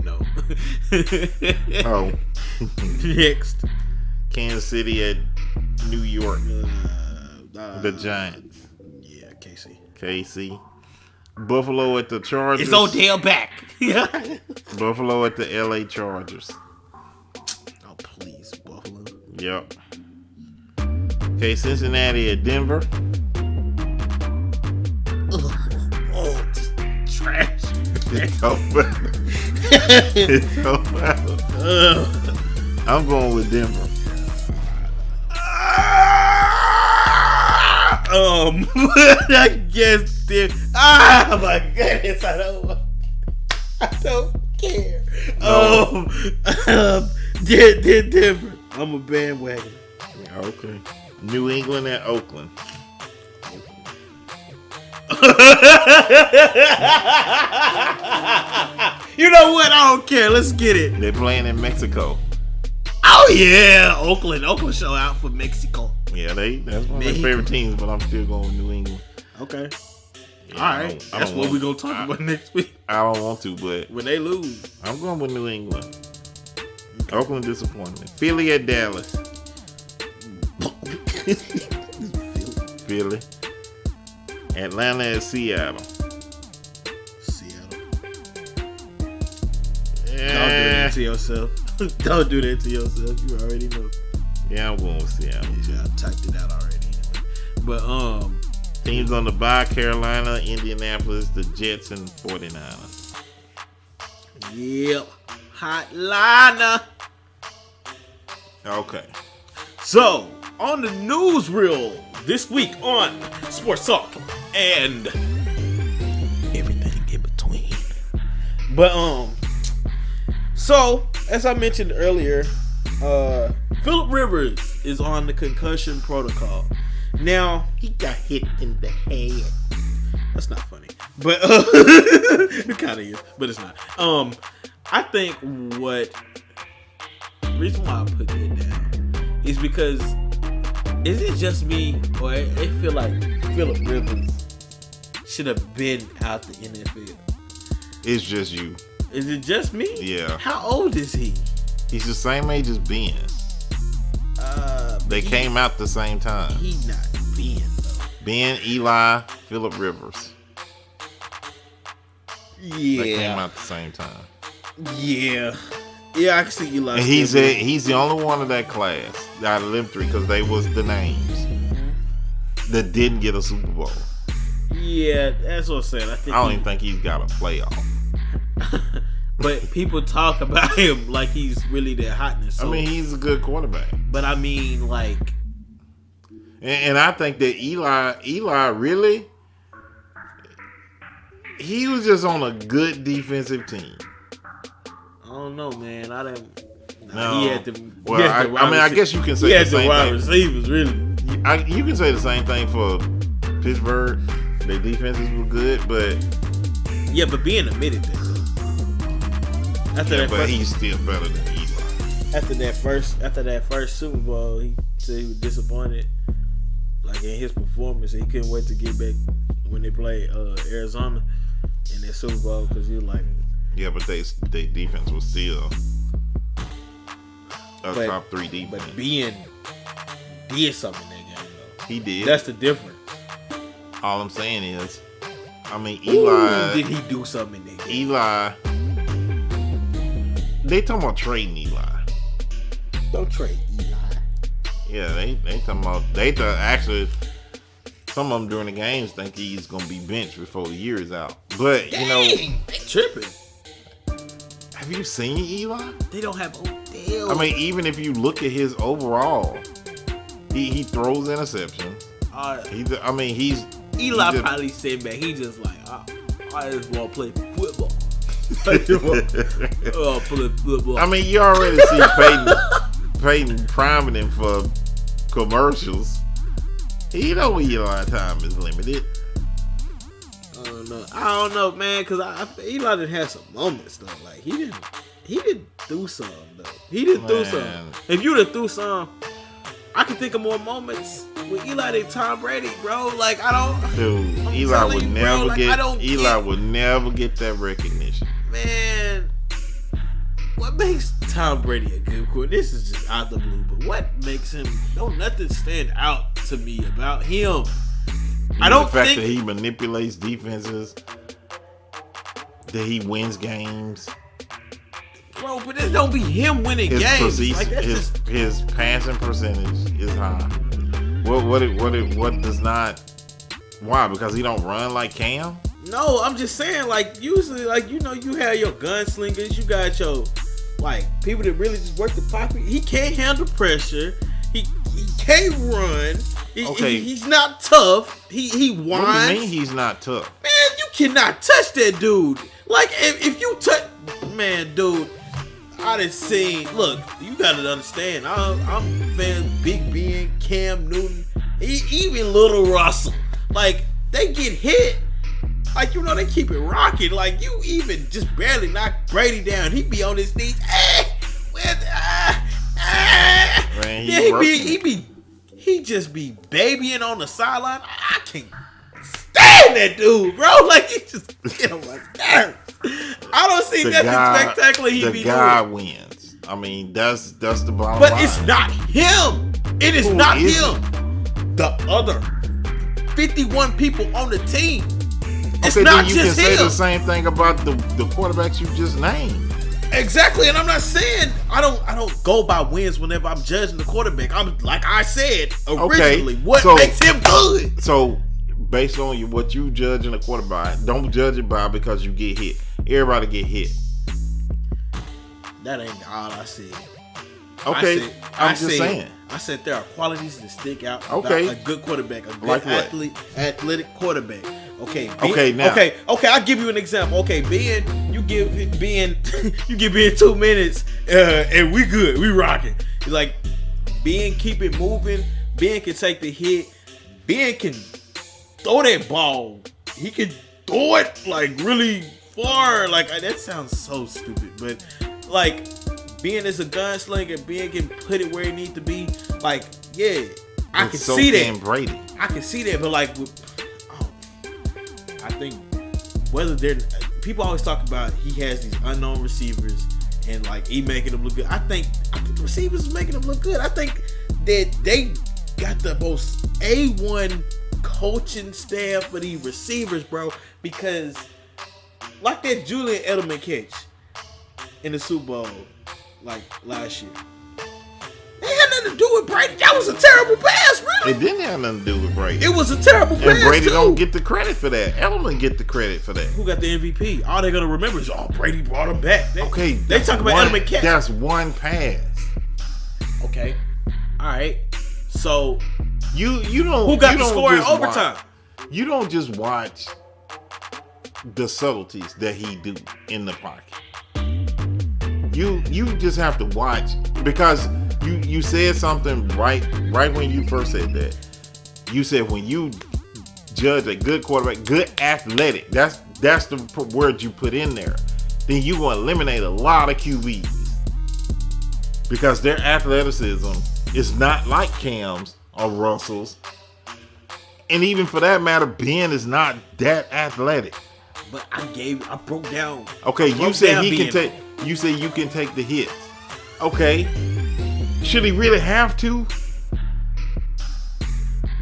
No. Oh. Next. Kansas City at New York. The Giants. Yeah, KC. Buffalo at the Chargers. It's Odell back. Buffalo at the LA Chargers. Oh, please, Buffalo. Yep. Okay, Cincinnati at Denver. Oh, trash. It don't matter. It don't matter. I'm going with Denver. I guess oh my goodness, I don't care. Denver. I'm a bandwagon. Okay. New England at Oakland. You know what? I don't care. Let's get it. They're playing in Mexico. Oh yeah, Oakland show out for Mexico. Yeah, that's one of my favorite teams, but I'm still going with New England. Okay. Yeah, all right. That's what we're going to talk about next week. I don't want to, but when they lose. I'm going with New England. Okay. Oakland disappointment. Philly at Dallas. Philly. Atlanta at Seattle. Don't do that to yourself. Don't do that to yourself. You already know. Yeah, I'm going with Seattle. Yeah, I typed it out already anyway. But teams on the bye: Carolina, Indianapolis, the Jets, and 49ers. Yep. Hotliner. Okay. So, on the newsreel this week on Sports Talk and everything in between. But so as I mentioned earlier, Phillip Rivers is on the concussion protocol. Now He got hit in the head. that's not funny, but it kind of is, but it's not. I think what reason why I put it down is because is it just me or I feel like Phillip Rivers should have been out the NFL? It's just you. Is it just me? Yeah. How old is he? He's the same age as Ben. They came out the same time. He not Ben though. Ben, Eli, Phillip Rivers. Yeah. They came out the same time. Yeah. Yeah, I can see Eli. And he's the only one of that class out of them three because they was the names that didn't get a Super Bowl. Yeah, that's what I'm saying. I don't even think he's got a playoff. But people talk about him like he's really that hotness. So, I mean, he's a good quarterback. But I mean, like, and I think that Eli really, he was just on a good defensive team. I don't know, man. I didn't. No. He had the. Well, I guess you can say the same wide thing. Receivers, really. You can say the same thing for Pittsburgh. Their defenses were good, but yeah, but being admitted that. He's still better than Eli. After that first Super Bowl, he said he was disappointed, like in his performance. He couldn't wait to get back when they played Arizona in that Super Bowl because he was like, yeah, but their defense was still a top 3 defense. But Ben did something in that game though. He did. That's the difference. All I'm saying is, I mean, Eli. Did he do something in that game? Eli. They talking about trading Eli. Don't trade Eli. Yeah, they talking about actually some of them during the games think he's gonna be benched before the year is out. But Dang, you know, they tripping. Have you seen Eli? They don't have Odell. I mean, even if you look at his overall, he throws interceptions. Eli probably sitting back. He just like, I just want to play football. Play football. I mean, you already see Peyton priming him for commercials. He know Eli time is limited. I don't know, man, because Eli done had some moments though. Like he didn't do some though. He didn't do some. If you'd have threw some, I can think of more moments with Eli than Tom Brady, bro. Like I don't. Dude, Eli would never get that recognition. Man, what makes Tom Brady a good quarterback? This is just out the blue, but what makes him? Don't nothing stand out to me about him. I don't the fact think that he manipulates defenses, that he wins games. Bro, but it don't be him winning games. His passing percentage is high. What does not? Why? Because he don't run like Cam? No, I'm just saying. Like usually, like you have your gunslingers. You got your people that really just work the pocket. He can't handle pressure. He can't run. He's not tough. He whines. What do you mean he's not tough? Man, you cannot touch that dude. Like if you touch, man, dude. I done seen. Look, you gotta understand. I'm fan Big Ben, Cam Newton, even Little Russell. Like they get hit. Like they keep it rocking. Like you even just barely knock Brady down. He be on his knees. Man, he just be babying on the sideline. I can't stand that dude, bro. Like he just get on my nerves. I don't see nothing spectacular he be doing. The guy wins. I mean, that's the bottom line. But it's not him. It is not him. The other 51 people on the team. It's not just him. You can say the same thing about the quarterbacks you just named. Exactly, and I'm not saying I don't go by wins whenever I'm judging the quarterback. I'm like I said originally, what makes him good. So based on what you judge in a quarterback, don't judge it by because you get hit. Everybody get hit. That ain't all I said. Okay, I'm just saying. I said there are qualities that stick out about a good quarterback, a good athletic quarterback. Okay, I'll give you an example. Okay, Ben, you give Ben 2 minutes, and we good, we rocking. Like Ben, keep it moving. Ben can take the hit. Ben can throw that ball. He can throw it like really far. Like that sounds so stupid, but like Ben is a gunslinger. Ben can put it where it needs to be. Like I can see that. Brady. I can see that, but like. I think whether people always talk about he has these unknown receivers and like he making them look good. I think the receivers is making them look good. I think that they got the most A1 coaching staff for these receivers, bro. Because like that Julian Edelman catch in the Super Bowl like last year. It had nothing to do with Brady. That was a terrible pass, really. It didn't have nothing to do with Brady. It was a terrible pass, and Brady don't get the credit for that. Edelman get the credit for that. Who got the MVP? All they're gonna remember is, Brady brought him back. They talk about Edelman catch. That's one pass. Okay, all right. So you don't. Who got the score in overtime? You don't just watch the subtleties that he do in the pocket. You just have to watch because. You said something right when you first said that. You said when you judge a good quarterback, good athletic, that's the word you put in there, then you're going to eliminate a lot of QBs because their athleticism is not like Cam's or Russell's. And even for that matter, Ben is not that athletic. But I broke down. Okay, you said you can take the hits. Okay. Should he really have to?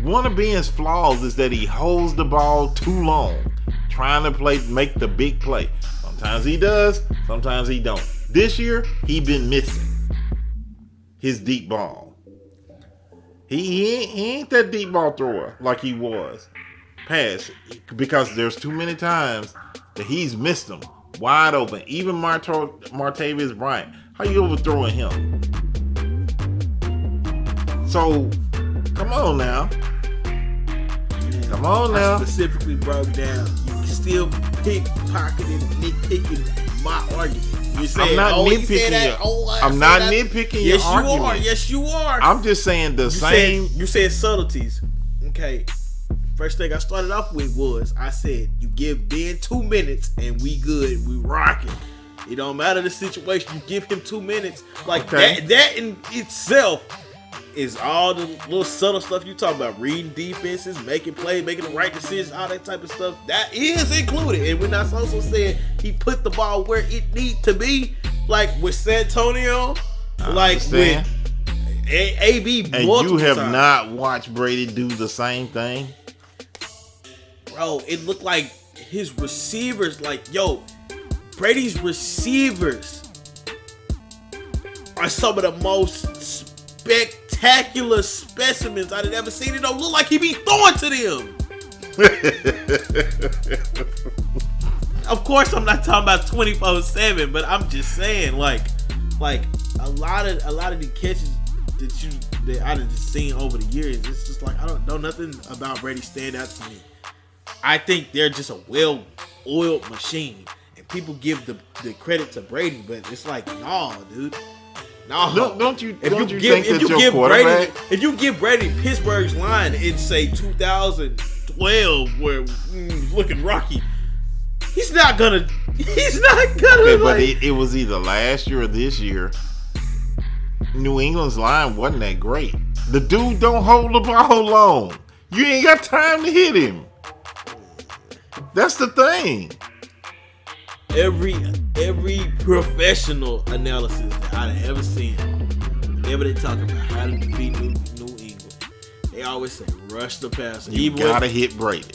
One of Ben's flaws is that he holds the ball too long, trying to make the big play. Sometimes he does, sometimes he don't. This year, he been missing his deep ball. He ain't that deep ball thrower like he was. Pass, because there's too many times that he's missed them wide open. Even Martavis Bryant, how you overthrowing him? So, come on now. I specifically broke down. You can still pickpocketing, nitpicking my argument. You saying, I'm not nitpicking I'm not nitpicking your argument. Yes, you are. I'm just saying you said subtleties. okay, first thing I started off with was I said you give Ben 2 minutes and we good, we rocking. It don't matter the situation, you give him 2 minutes. Like that in itself is all the little subtle stuff you talk about, reading defenses, making plays, making the right decisions, all that type of stuff. That is included. And when I also said he put the ball where it need to be, like with San Antonio, like with AB. And you have not watched Brady do the same thing? Bro, it looked like his receivers, Brady's receivers are some of the most spectacular specimens I've ever seen. It don't look like he be throwing to them. Of course, I'm not talking about 24/7, but I'm just saying, like a lot of the catches that I've just seen over the years, it's just like I don't know nothing about Brady stand out to me. I think they're just a well-oiled machine, and people give the credit to Brady, but it's like, nah, dude. No, don't you think that your quarterback? If you give Brady Pittsburgh's line in say 2012, where looking rocky, he's not gonna. Okay, but it was either last year or this year. New England's line wasn't that great. The dude don't hold the ball long. You ain't got time to hit him. That's the thing. Every professional analysis that I've ever seen, whenever they talk about how to defeat New England, they always say rush the passer. You gotta hit Brady,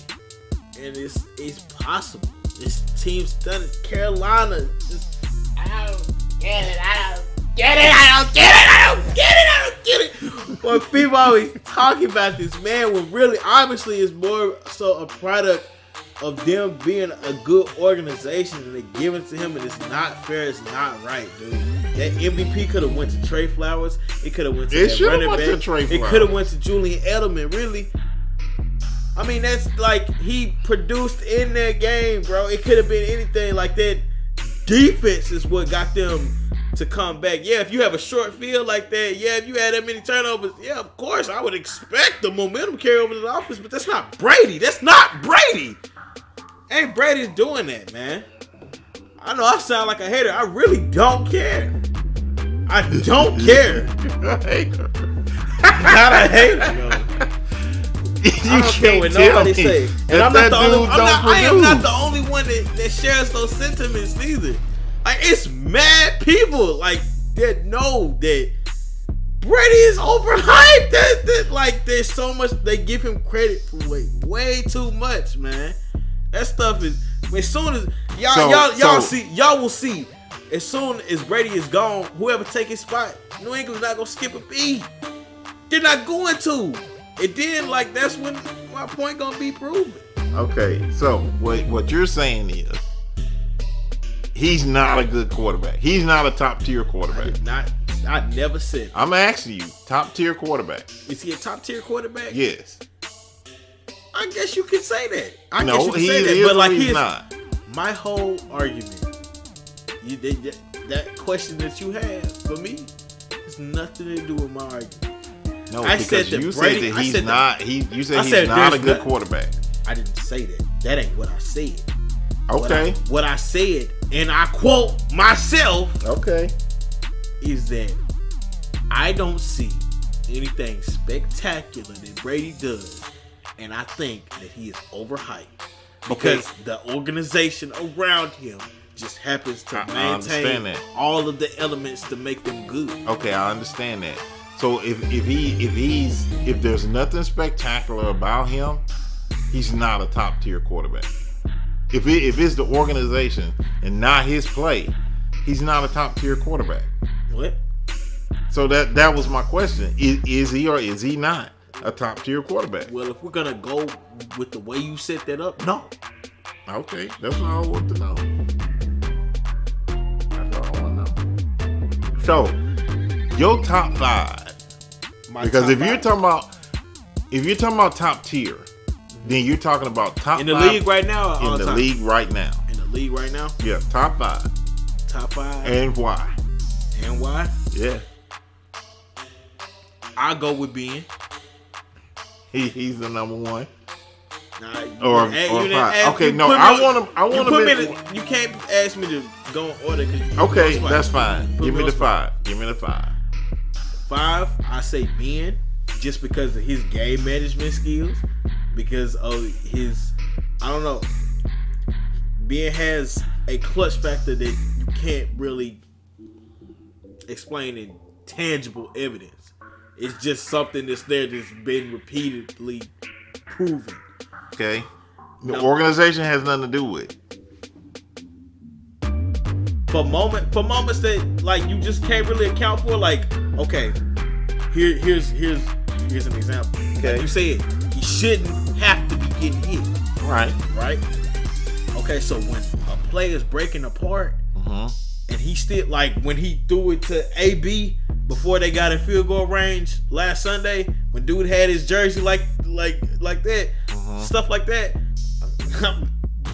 and it's possible. This team's done it. Carolina just I don't get it. Well, people always talking about this, man, when really obviously it's more so a product of them being a good organization and they give it to him, and it's not fair, it's not right, dude. That MVP could have went to Trey Flowers. It could have went to that running back. It could have went to Julian Edelman, really. I mean, that's like he produced in that game, bro. It could have been anything. Like that defense is what got them to come back. Yeah, if you have a short field like that, yeah, if you had that many turnovers, yeah, of course, I would expect the momentum carry over to the offense, but that's not Brady. That's not Brady. Ain't Brady's doing that, man. I know I sound like a hater. I really don't care. I don't care. Not a hater, yo. I don't care what nobody say. And I'm not the only one. I am not the only one that shares those sentiments neither. Like, it's mad people like that know that Brady is overhyped. That like there's so much they give him credit for way too much, man. That stuff is as soon as y'all will see. As soon as Brady is gone, whoever take his spot, New England's not gonna skip a beat. They're not going to. And then like that's when my point gonna be proven. Okay, so what you're saying is he's not a good quarterback. He's not a top tier quarterback. I never said that. I'm asking you, top tier quarterback. Is he a top tier quarterback? Yes. I guess you could say that. But like he's not. My whole argument, that question that you have for me, has nothing to do with my argument. No, because you said that he's not. You said he's not a good quarterback. I didn't say that. That ain't what I said. Okay. What I said, and I quote myself. Okay. Is that I don't see anything spectacular that Brady does. And I think that he is overhyped because the organization around him just happens to maintain all of the elements to make them good. Okay, I understand that. So if there's nothing spectacular about him, he's not a top tier quarterback. If it's the organization and not his play, he's not a top tier quarterback. What? So that was my question. Is he or is he not a top tier quarterback? Well, if we're gonna go with the way you set that up, no. Okay, that's what I want to know. That's all I want to know. So, your top five. Because if you're talking about top tier, then you're talking about top in the five league right now. Or in the league right now. In the league right now. Yeah, top five. Top five. And why? And why? Yeah. I'll go with Ben. He's the number one. Nah, Or five. Okay, no, I want him. You can't ask me to go in order. Okay, that's fine. Give me the 5. 5, I say Ben, just because of his game management skills, because of his, I don't know. Ben has a clutch factor that you can't really explain in tangible evidence. It's just something that's there that's been repeatedly proven. Okay. The organization has nothing to do with it. For moments that like you just can't really account for, like, okay, here's an example. Okay. Like you said, he shouldn't have to be getting hit. Right. Okay, so when a player's breaking apart, and he still, like when he threw it to AB before they got in field goal range last Sunday, when dude had his jersey like that, stuff like that.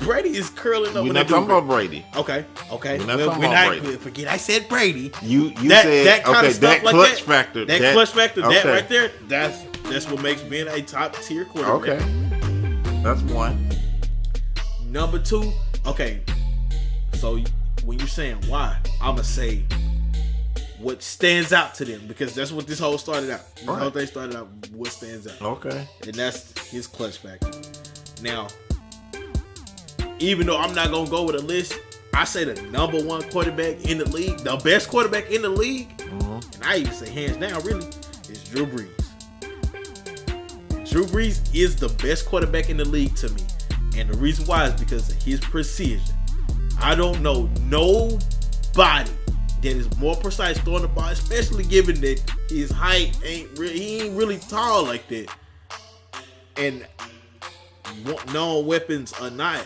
Brady is curling up. We're not talking about Brady. Okay. We're not talking about Brady. Forget I said Brady. You said that kind of stuff, that like clutch factor. That clutch factor. Okay. That right there. That's what makes Ben a top tier quarterback. Okay. That's one. Number 2. Okay. So when you're saying why, I'ma say what stands out to them, because that's what this whole started out. The whole thing started out what stands out. Okay. And that's his clutch factor. Now, even though I'm not gonna go with a list, I say the number 1 quarterback in the league, the best quarterback in the league, and I even say hands down, really, is Drew Brees. Drew Brees is the best quarterback in the league to me, and the reason why is because of his precision. I don't know nobody that is more precise throwing the ball, especially given that his height he ain't really tall like that, and known weapons or not,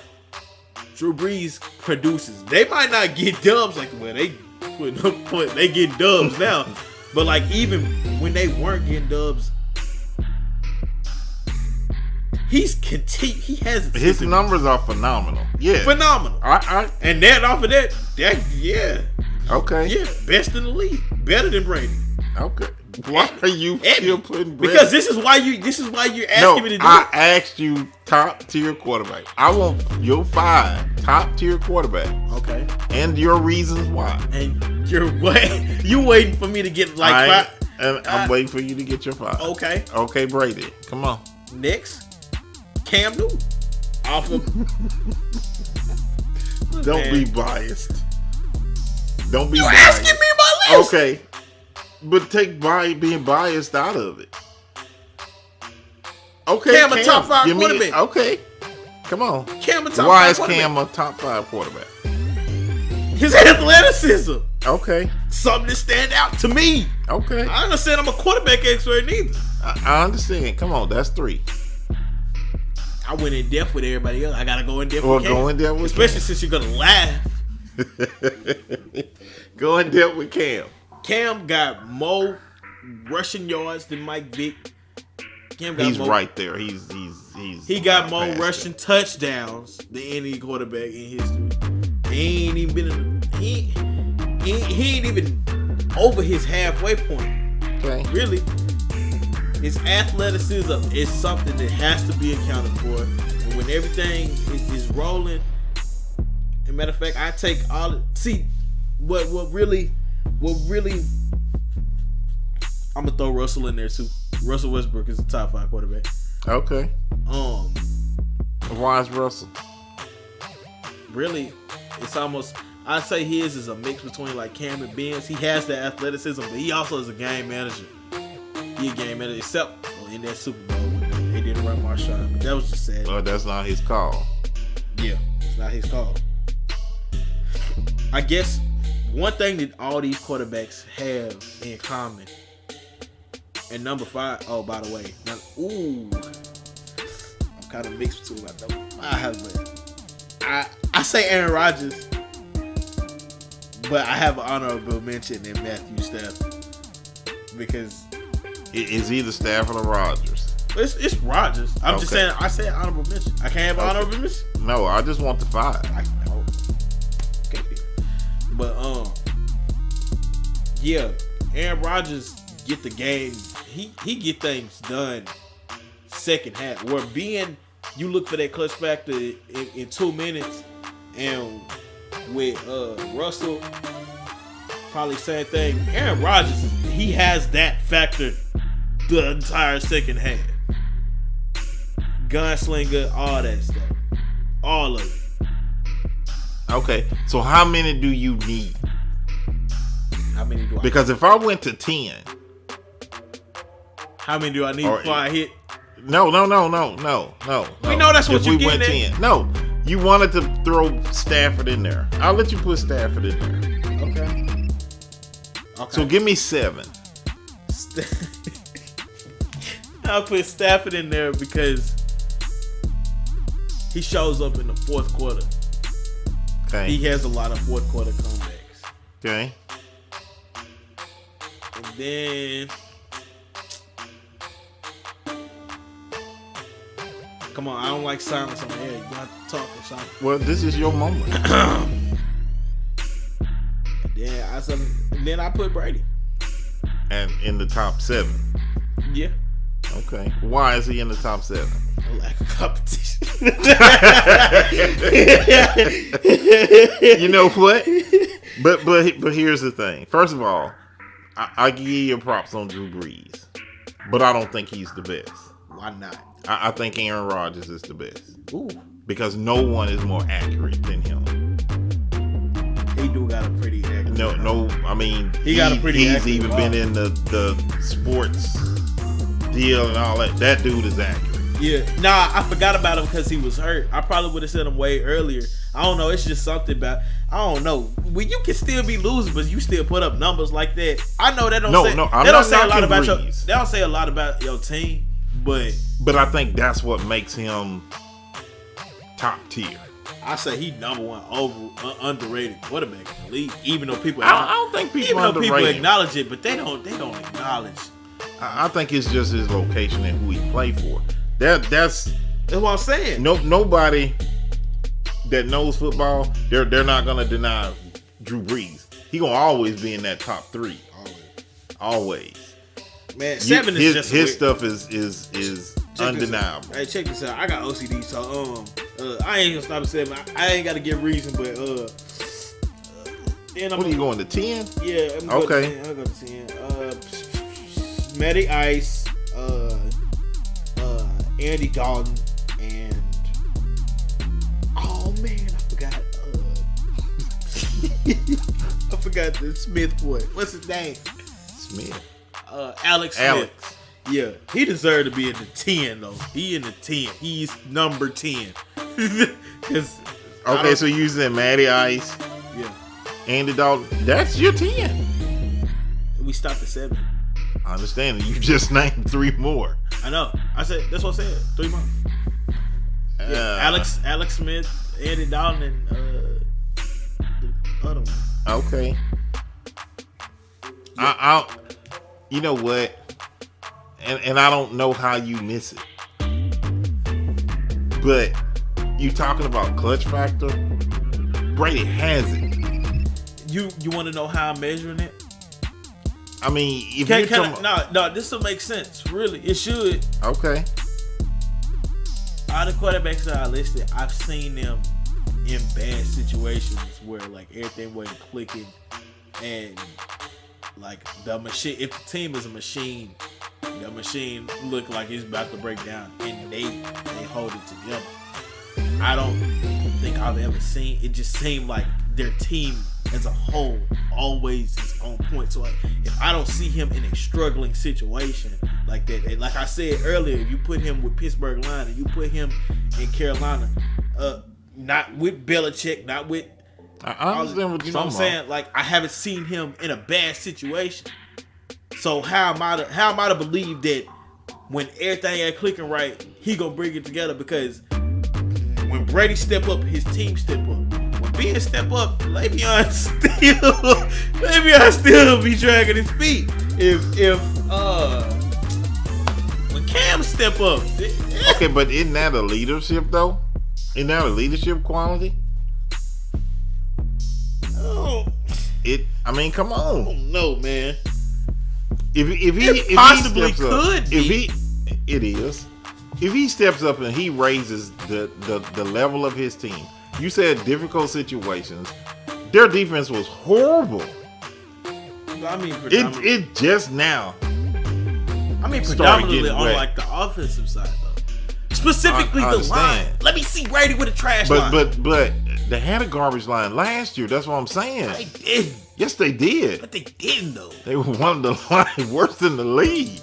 Drew Brees produces. They might not get dubs like they get dubs now, but like even when they weren't getting dubs, he has his numbers are phenomenal. Yeah, phenomenal. And that off of that yeah. Okay. Yeah, best in the league, better than Brady. Okay. Why are you still putting Brady? Because this is why you're asking me to do I asked you top tier quarterback. I want your 5 top tier quarterback. Okay. And your reasons why. And you waiting for me to get like 5. And I'm waiting for you to get your 5. Okay. Okay, Brady. Come on. Next, Cam Newton. Off of Don't be biased. Don't be you biased. Asking me my list. Okay. But take being biased out of it. Okay, Cam a top 5 quarterback. Okay. Come on. Cam a top 5 Why is quarterback. Cam a top 5 quarterback? His athleticism. Okay. Something that stand out to me. Okay. I understand I'm a quarterback expert neither. I understand. Come on, that's 3. I went in depth with everybody else. I gotta go in depth with Cam. Go in depth with Especially since you're gonna laugh. Go in depth with Cam. Cam got more rushing yards than Mike Vick. He's right there. He's he got more rushing touchdowns than any quarterback in history. He ain't even been he ain't even over his halfway point. Okay. Really. His athleticism is something that has to be accounted for. And when everything is rolling, as a matter of fact, I take all what really I'm gonna throw Russell in there too. Russell Westbrook is a top 5 quarterback. Okay. Why is Russell? Really, it's almost, I'd say his is a mix between like Cam and Ben's. He has the athleticism, but he also is a game manager. He a game manager, except in that Super Bowl when they didn't run Marshawn. But that was just sad. Well, that's not his call. Yeah, it's not his call. I guess one thing that all these quarterbacks have in common, and number 5, oh, by the way, I'm kind of mixed between my number 5, but I say Aaron Rodgers, but I have an honorable mention in Matthew Stafford because it's either Stafford or Rodgers. It's Rodgers. I'm just saying. I say honorable mention. I can't have an honorable mention. No, I just want the 5. Okay, but yeah, Aaron Rodgers get the game. He get things done second half. Where you look for that clutch factor in 2 minutes, and with Russell, probably same thing. Aaron Rodgers, he has that factor the entire second half. Gunslinger, all that stuff. All of it. Okay, so how many do you need? How many do I Because if I went to 10. How many do I need before I hit? No. We know that's what you went getting at. 10. No, you wanted to throw Stafford in there. I'll let you put Stafford in there. Okay. So give me 7. I'll put Stafford in there because he shows up in the fourth quarter. Okay. He has a lot of fourth quarter comebacks. Okay. And then, come on, I don't like silence on the air. You gonna have to talk or something. Well, this is your moment. Then I put Brady. And in the top 7. Yeah. Okay. Why is he in the top 7? A lack of competition. You know what? But here's the thing. First of all, I give you props on Drew Brees, but I don't think he's the best. Why not? I think Aaron Rodgers is the best. Ooh. Because no one is more accurate than him. He do got a pretty accurate. No. I mean, he got a pretty. He's even been in the sports deal and all that. That dude is accurate. Yeah. Nah, I forgot about him because he was hurt. I probably would have said him way earlier. I don't know. It's just something about. I don't know. When you can still be losing, but you still put up numbers like that. I know that don't say. I'm they don't not say a lot about your. Breeze. They don't say a lot about your team, but I think that's what makes him top tier. I say he number one underrated quarterback in the league. Even though people, I don't think people acknowledge it, but they don't acknowledge. I think it's just his location and who he played for. That's what I'm saying. Nobody that knows football, they're not gonna deny Drew Brees. He gonna always be in that top 3. Always. Man, 7 is just his stuff is undeniable. Hey, check this out. I got OCD, so I ain't gonna stop at 7. I ain't gotta give reason, but then what are you going to 10? Yeah, I'm okay. I'm gonna go to 10. Matty Ice, Andy Dalton, and oh man, I forgot. I forgot the Smith boy. What's his name? Smith. Alex Smith. Yeah, he deserved to be in the 10 though. He in the 10. He's number 10. Okay, so you said Matty Ice. Yeah. Andy Dalton. That's your 10. We stopped at 7. I understand. You just named 3 more. I know. I said that's what I said. 3 more. Yeah. Alex Smith, Andy Dalton, and the other one. Okay. Yeah. You know what? And I don't know how you miss it. But you talking about clutch factor? Brady has it. You want to know how I'm measuring it? I mean, if no, this will make sense. Really, it should. Okay. All the quarterbacks that I listed, I've seen them in bad situations where like everything wasn't clicking, and like the machine. If the team is a machine, the machine look like it's about to break down, and they hold it together. I don't think I've ever seen it. Just seemed like their team as a whole always is on point. So like, if I don't see him in a struggling situation like that, and like I said earlier, you put him with Pittsburgh line and you put him in Carolina, not with Belichick, not with I understand what you know what I'm saying? Like I haven't seen him in a bad situation. So how am I to believe that when everything ain't clicking right, he gonna bring it together? Because when Brady step up, his team step up. When Ben step up, Le'Veon still be dragging his feet. When Cam step up, okay, but isn't that a leadership though? Isn't that a leadership quality? I mean, come on. I don't know, man. If he possibly could be. It is. if he steps up and he raises the level of his team, you said difficult situations. Their defense was horrible. I mean, it just now. I mean, predominantly on like the offensive side though. Specifically the line. Let me see Brady with a trash line. But they had a garbage line last year. That's what I'm saying. They didn't. Yes, they did. But they didn't though. They were one of the lines worse in the league.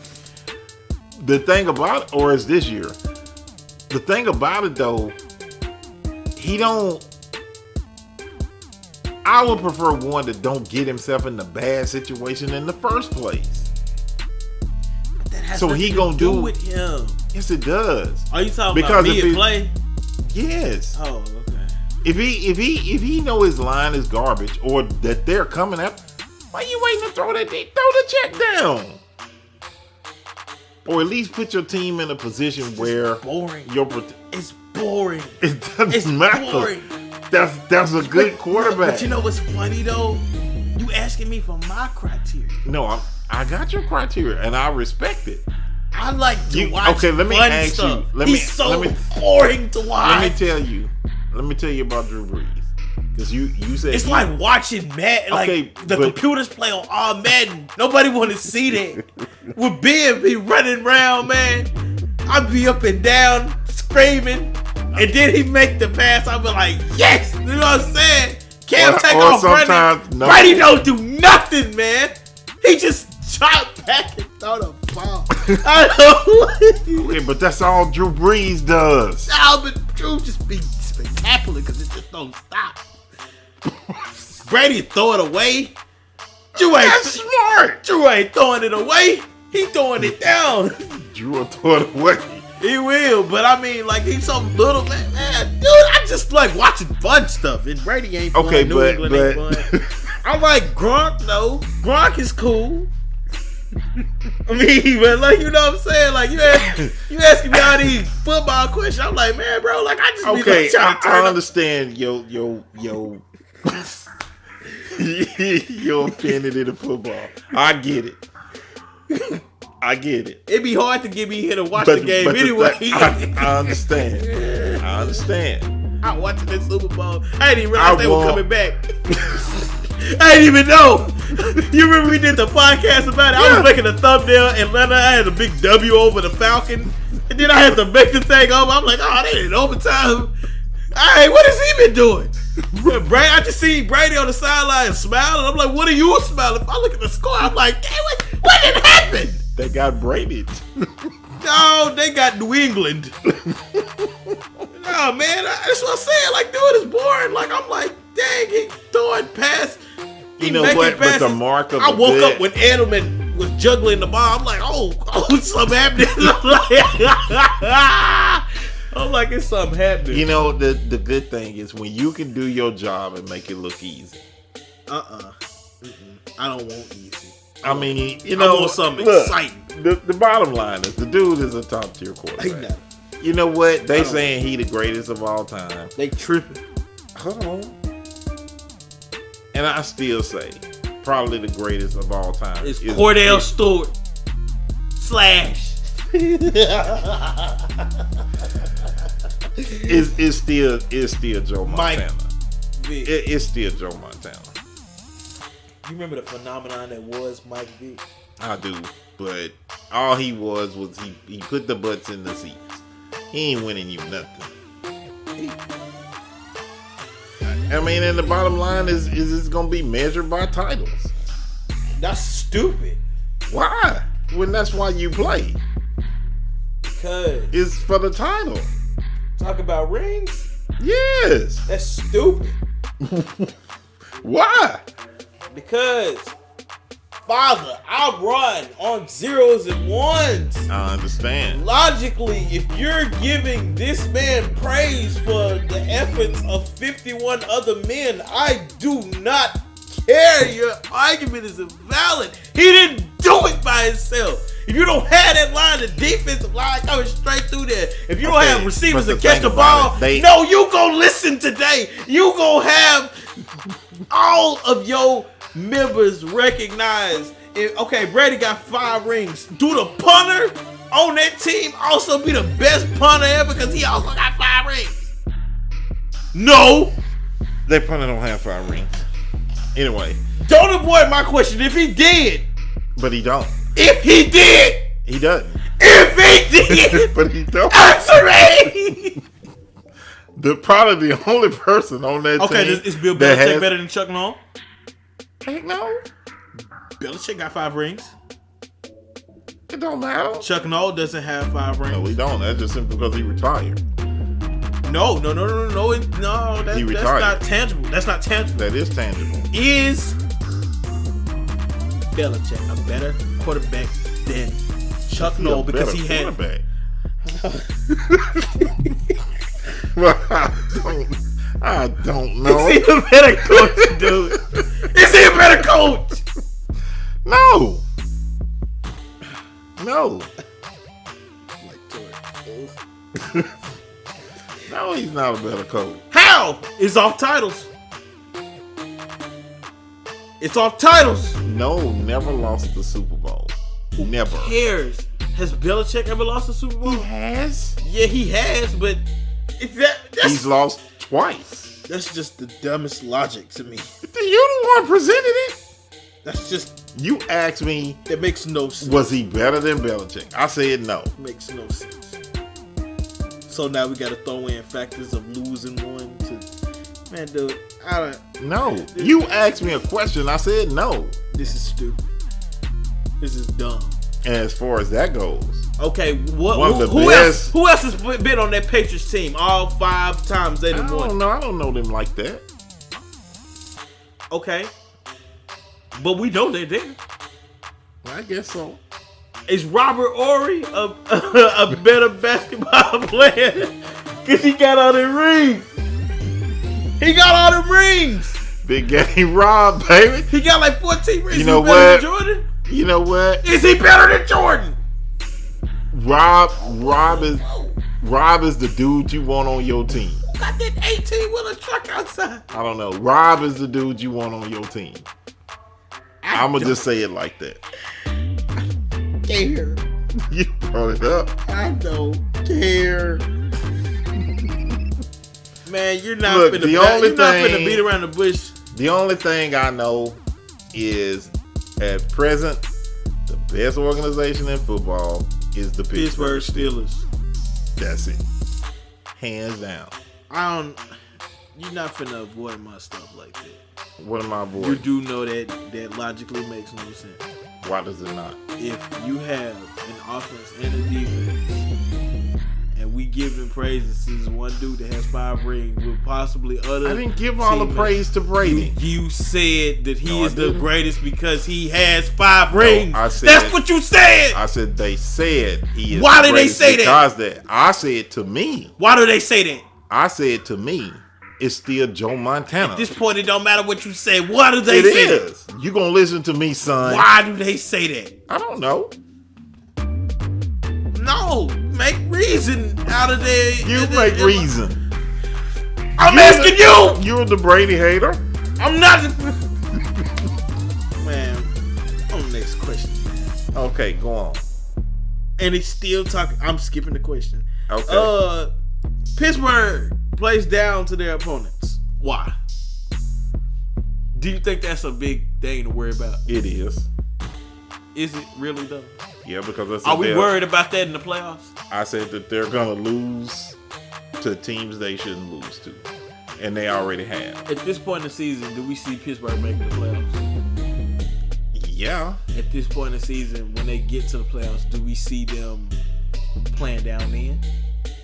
The thing about it, or is this year? The thing about it though, he don't. I would prefer one that don't get himself in the bad situation in the first place. But that has so he gonna do with him. Yes, it does. Are you talking about me and play? Yes. Oh, okay. If he know his line is garbage or that they're coming up, why you waiting to throw the check down? Or at least put your team in a position where boring. It's boring. It doesn't matter. Boring. That's a good quarterback. But you know what's funny though? You asking me for my criteria. No, I got your criteria and I respect it. I like to watch. Okay, let me ask stuff. you. He's so boring to watch. Let me tell you about Drew Brees. Because you said it's like watching Madden. Like the computers play on all Madden. Nobody want to see that. With Ben be running around, man, I'd be up and down screaming, and then he make the pass. I'd be like, yes, you know what I'm saying? Cam take off running. No. Brady don't do nothing, man. He just chop back and throw the ball. Okay, but that's all Drew Brees does. No, but Drew just be spectacular because it just don't stop. Brady throw it away. That's smart. Drew ain't throwing it away. He throwing it down. Drew will throw it away. He will, but I mean, like he's so little, man. Dude, I just like watching fun stuff, and Brady ain't fun. New England ain't fun. I like Gronk though. Gronk is cool. I mean, but like you know what I'm saying, like you asking me all these football questions. I'm like, man, bro, like I just be like trying to turn I understand your opinion in the football. I get it. It'd be hard to get me here to watch the game anyway. I understand. I'm watching this Super Bowl. I didn't even realize they were coming back. I didn't even know. You remember we did the podcast about it? I was making a thumbnail and then I had a big W over the Falcon. And then I had to make the thing over. I'm like, oh, they in overtime. Hey, what has he been doing? I just see Brady on the sideline smiling. I'm like, what are you smiling? If I look at the score, I'm like, hey, what did happen? They got Brady. No, they got New England. No, man, that's what I'm saying. Like, dude, is boring. Like, I'm like, dang, he throwing pass. You know what? But the mark of I woke up when Edelman was juggling the ball. I'm like, oh, something happening. I'm like, it's something happening. You know, the good thing is when you can do your job and make it look easy. I don't want easy. I mean, you know, I want something exciting. The bottom line is the dude is a top tier quarterback. You know what? They saying he the greatest of all time. They tripping. Hold on. And I still say probably the greatest of all time is Cordell Stewart / It's still Joe Montana. It's still Joe Montana. You remember the phenomenon that was Mike Vick? I do, but all he was he put the butts in the seats. He ain't winning you nothing. I mean, and the bottom line is it's gonna be measured by titles. That's stupid. Why? When that's why you play. Because it's for the title. Talk about rings? Yes. That's stupid. Why? Because, Father, I run on 0s and 1s. I understand. Logically, if you're giving this man praise for the efforts of 51 other men, I do not care. Your argument is invalid. He didn't do it by himself. If you don't have that line, the defensive line coming straight through there. If you don't have receivers to catch the ball, no, you go listen today. You go have all of your members recognize. Okay, Brady got 5 rings. Do the punter on that team also be the best punter ever because he also got 5 rings? No. That punter don't have 5 rings. Anyway. Don't avoid my question. If he did. But he don't. If he did. He doesn't. If he did. But he don't. Answer me. Probably the only person on that team. Okay, is Bill Belichick better than Chuck Noll? Heck no. Belichick got 5 rings. It don't matter. Chuck Noll doesn't have 5 rings. No, he don't. That's just simply because he retired. No. That's not tangible. That's not tangible. That is tangible. Is Belichick a better quarterback than Chuck Noll because he had? Well, I don't know. Is he a better coach, dude? Is he a better coach? No. No, he's not a better coach. How? It's off titles. It's off titles. No, never lost the Super Bowl. Never. Who cares? Has Belichick ever lost the Super Bowl? He has. Yeah, he has, but he's lost twice. That's just the dumbest logic to me. You the one presented it. That's just. You asked me. It makes no sense. Was he better than Belichick? I said no. Makes no sense. So now we got to throw in factors of losing one to. Man, dude, I don't. No. You asked me a question. I said no. This is stupid. This is dumb. And as far as that goes. Okay, who else has been on that Patriots team all 5 times they done won? I don't know them like that. Okay. But we know they're there. I guess so. Is Robert Ory a better basketball player? Because he got all the rings. He got all the rings. Big game Rob, baby. He got like 14 rings. You know what? Jordan? You know what? Is he better than Jordan? Rob is the dude you want on your team. Who got that 18-wheeler truck outside? I don't know. Rob is the dude you want on your team. I'm going to just say it like that. Care. You brought it up. I don't care. Man, you're not finna beat around the bush. The only thing I know is at present, the best organization in football is the Pittsburgh Steelers. That's it. Hands down. You're not finna avoid my stuff like that. What am I avoiding? You do know that logically makes no sense. Why does it not? If you have an offense and a defense, and we give them praises to this one dude that has 5 rings with possibly other. I didn't give all the praise to Brady. You said that he is the greatest because he has 5 rings. I said that's what you said. I said they said he is. Why did they say that? Because I said to me. Why do they say that? I said to me. It's still Joe Montana. At this point, it don't matter what you say. Why do they say that? It is. You gonna listen to me, son. Why do they say that? I don't know. No. Make reason out of there. You make reason. I'm asking you. You're the Brady hater. I'm not. Man, on the next question. Okay, go on. And he's still talking. I'm skipping the question. Okay. Pittsburgh plays down to their opponents. Why? Do you think that's a big thing to worry about? It is. Is it really though? Yeah, because are we worried about that in the playoffs? I said that they're gonna lose to teams they shouldn't lose to, and they already have. At this point in the season, do we see Pittsburgh making the playoffs? Yeah. At this point in the season, when they get to the playoffs, do we see them playing down in?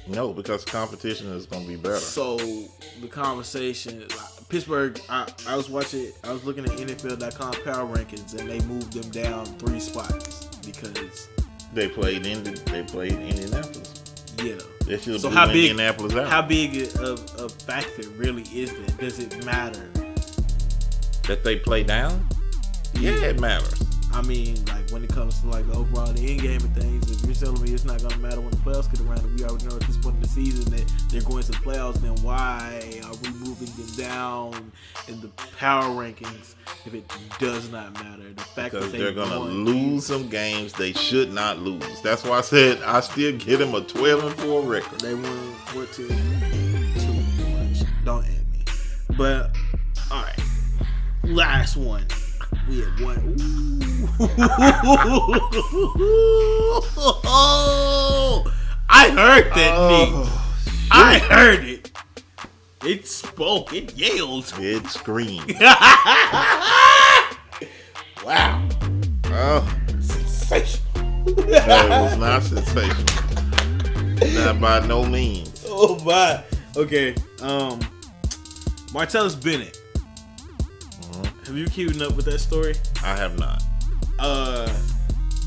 No, because competition is going to be better. So the conversation, Pittsburgh, I was looking at NFL.com power rankings, and they moved them down 3 spots because they played Indianapolis. Yeah. They should have moved Indianapolis out. How big of a factor really is that? Does it matter that they play down? Yeah, it matters. I mean, like when it comes to like the overall the end game of things, if you're telling me it's not gonna matter when the playoffs get around, we already know at this point in the season that they're going to the playoffs, then why are we moving them down in the power rankings if it does not matter? The fact Because that they're going to lose some games they should not lose. That's why I said I still get them a 12-4 record. They won too much. Don't at me. But, all right. Last one. We had one. Ooh. I heard that, Nick. I heard it. It spoke. It yelled. It screamed. Wow. Oh, sensational. no, it was not sensational. Not by no means. Oh my. Okay. Martellus Bennett. Have you keeping up with that story? I have not.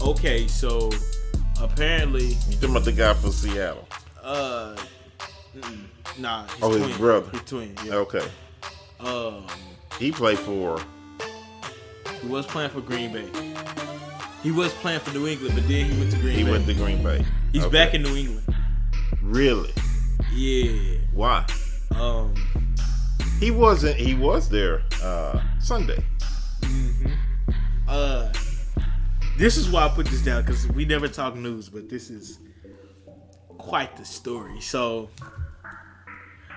Okay, so apparently You talking about the guy from Seattle? Nah. His brother. His twin. Yeah. Okay. He played for. He was playing for Green Bay. He was playing for New England, but then he went to Green Bay. He went to Green Bay. He's back in New England. Really? Yeah. Why? He wasn't. He was there Sunday. This is why I put this down, because we never talk news, but this is quite the story. So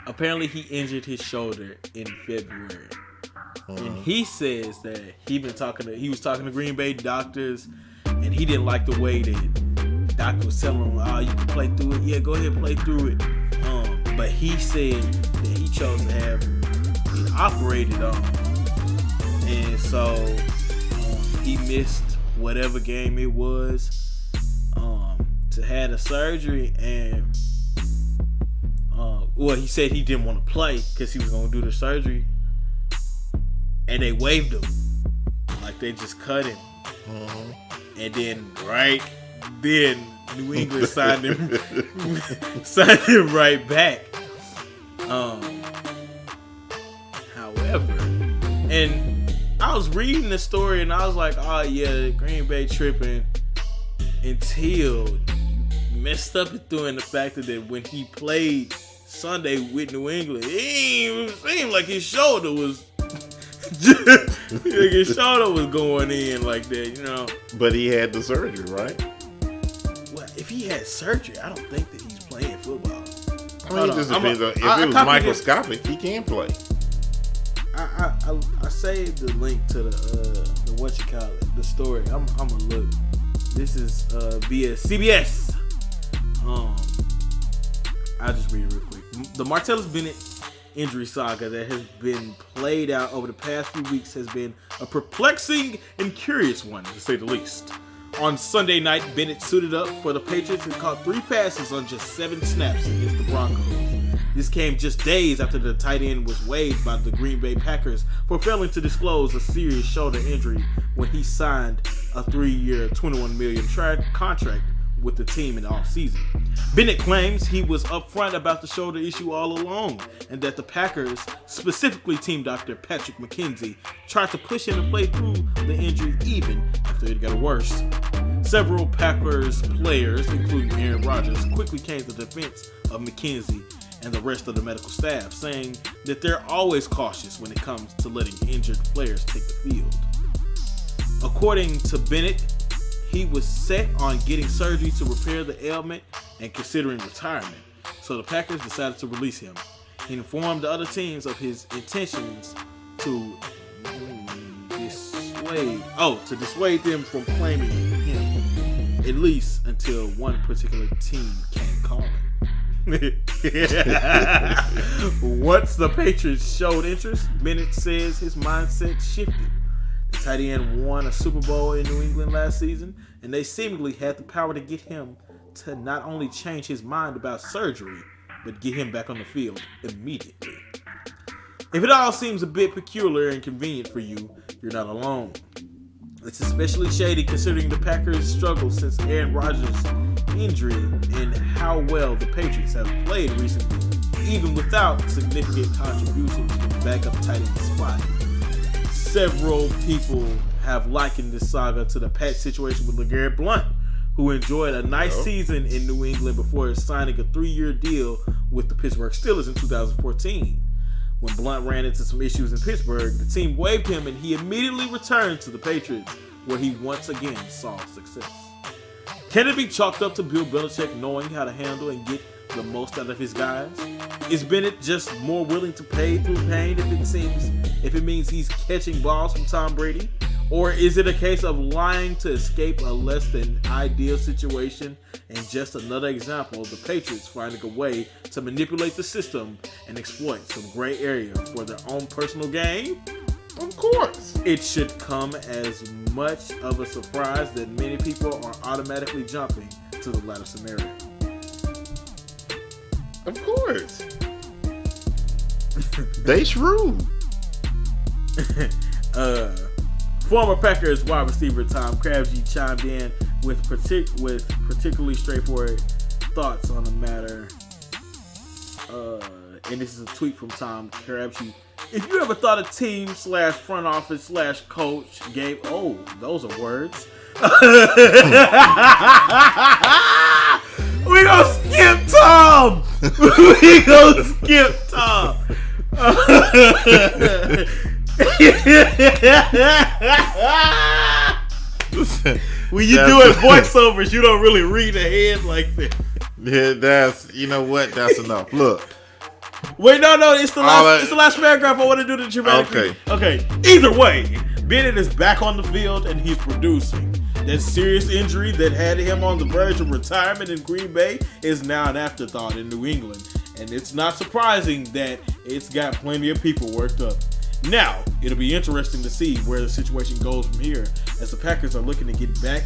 apparently he injured his shoulder in February. And he says that he was talking to Green Bay doctors, and he didn't like the way that doctor was telling him, "Oh, you can play through it. Yeah, go ahead and play through it." But he said that he chose to have it operated on, and so he missed whatever game it was to have the surgery. And he said he didn't want to play because he was going to do the surgery, and they waived him, like they just cut him. And then New England signed him right back. However, and I was reading the story and I was like, oh yeah, Green Bay tripping, until messed up it through in the fact that when he played Sunday with New England, it seemed like his shoulder was going in like that, you know. But he had the surgery, right? Well, if he had surgery, I don't think that he's playing football. I mean, it just depends on if it was microscopic, he can play. I saved the link to the the story. I'm gonna look. This is via CBS. I'll just read it real quick. The Martellus Bennett injury saga that has been played out over the past few weeks has been a perplexing and curious one, to say the least. On Sunday night, Bennett suited up for the Patriots and caught 3 passes on just 7 snaps against the Broncos. This came just days after the tight end was waived by the Green Bay Packers for failing to disclose a serious shoulder injury when he signed a 3-year, $21 million contract with the team in the offseason. Bennett claims he was upfront about the shoulder issue all along, and that the Packers, specifically team doctor Patrick McKenzie, tried to push him to play through the injury even after it got worse. Several Packers players, including Aaron Rodgers, quickly came to the defense of McKenzie and the rest of the medical staff, saying that they're always cautious when it comes to letting injured players take the field. According to Bennett, he was set on getting surgery to repair the ailment and considering retirement, so the Packers decided to release him. He informed the other teams of his intentions to dissuade them from claiming him, at least until one particular team came calling. Once the Patriots showed interest, Bennett says his mindset shifted. The tight end won a Super Bowl in New England last season, and they seemingly had the power to get him to not only change his mind about surgery, but get him back on the field immediately. If it all seems a bit peculiar and convenient for you, you're not alone. It's especially shady considering the Packers' struggle since Aaron Rodgers' injury and how well the Patriots have played recently, even without significant contributions from the backup tight end spot. Several people have likened this saga to the Pat situation with LeGarrette Blount, who enjoyed a nice season in New England before signing a 3-year deal with the Pittsburgh Steelers in 2014. When Blunt ran into some issues in Pittsburgh, the team waived him and he immediately returned to the Patriots, where he once again saw success. Can it be chalked up to Bill Belichick knowing how to handle and get the most out of his guys? Is Bennett just more willing to pay through pain if it means he's catching balls from Tom Brady? Or is it a case of lying to escape a less than ideal situation, and just another example of the Patriots finding a way to manipulate the system and exploit some gray area for their own personal gain? Of course. It should come as much of a surprise that many people are automatically jumping to the latter scenario. Of course. They shrewd. Former Packers wide receiver Tom Crabtree chimed in with particularly straightforward thoughts on the matter. And this is a tweet from Tom Crabtree. If you ever thought a team / front office / coach gave... Oh, those are words. We gonna skip Tom! We gonna skip Tom! When you doing voiceovers, you don't really read ahead like that. Yeah, that's, you know what? That's enough. Look. Wait, no, it's the last paragraph I want to do the dramatic. Okay. Either way, Bennett is back on the field and he's producing. That serious injury that had him on the verge of retirement in Green Bay is now an afterthought in New England, and it's not surprising that it's got plenty of people worked up. Now, it'll be interesting to see where the situation goes from here, as the Packers are looking to get back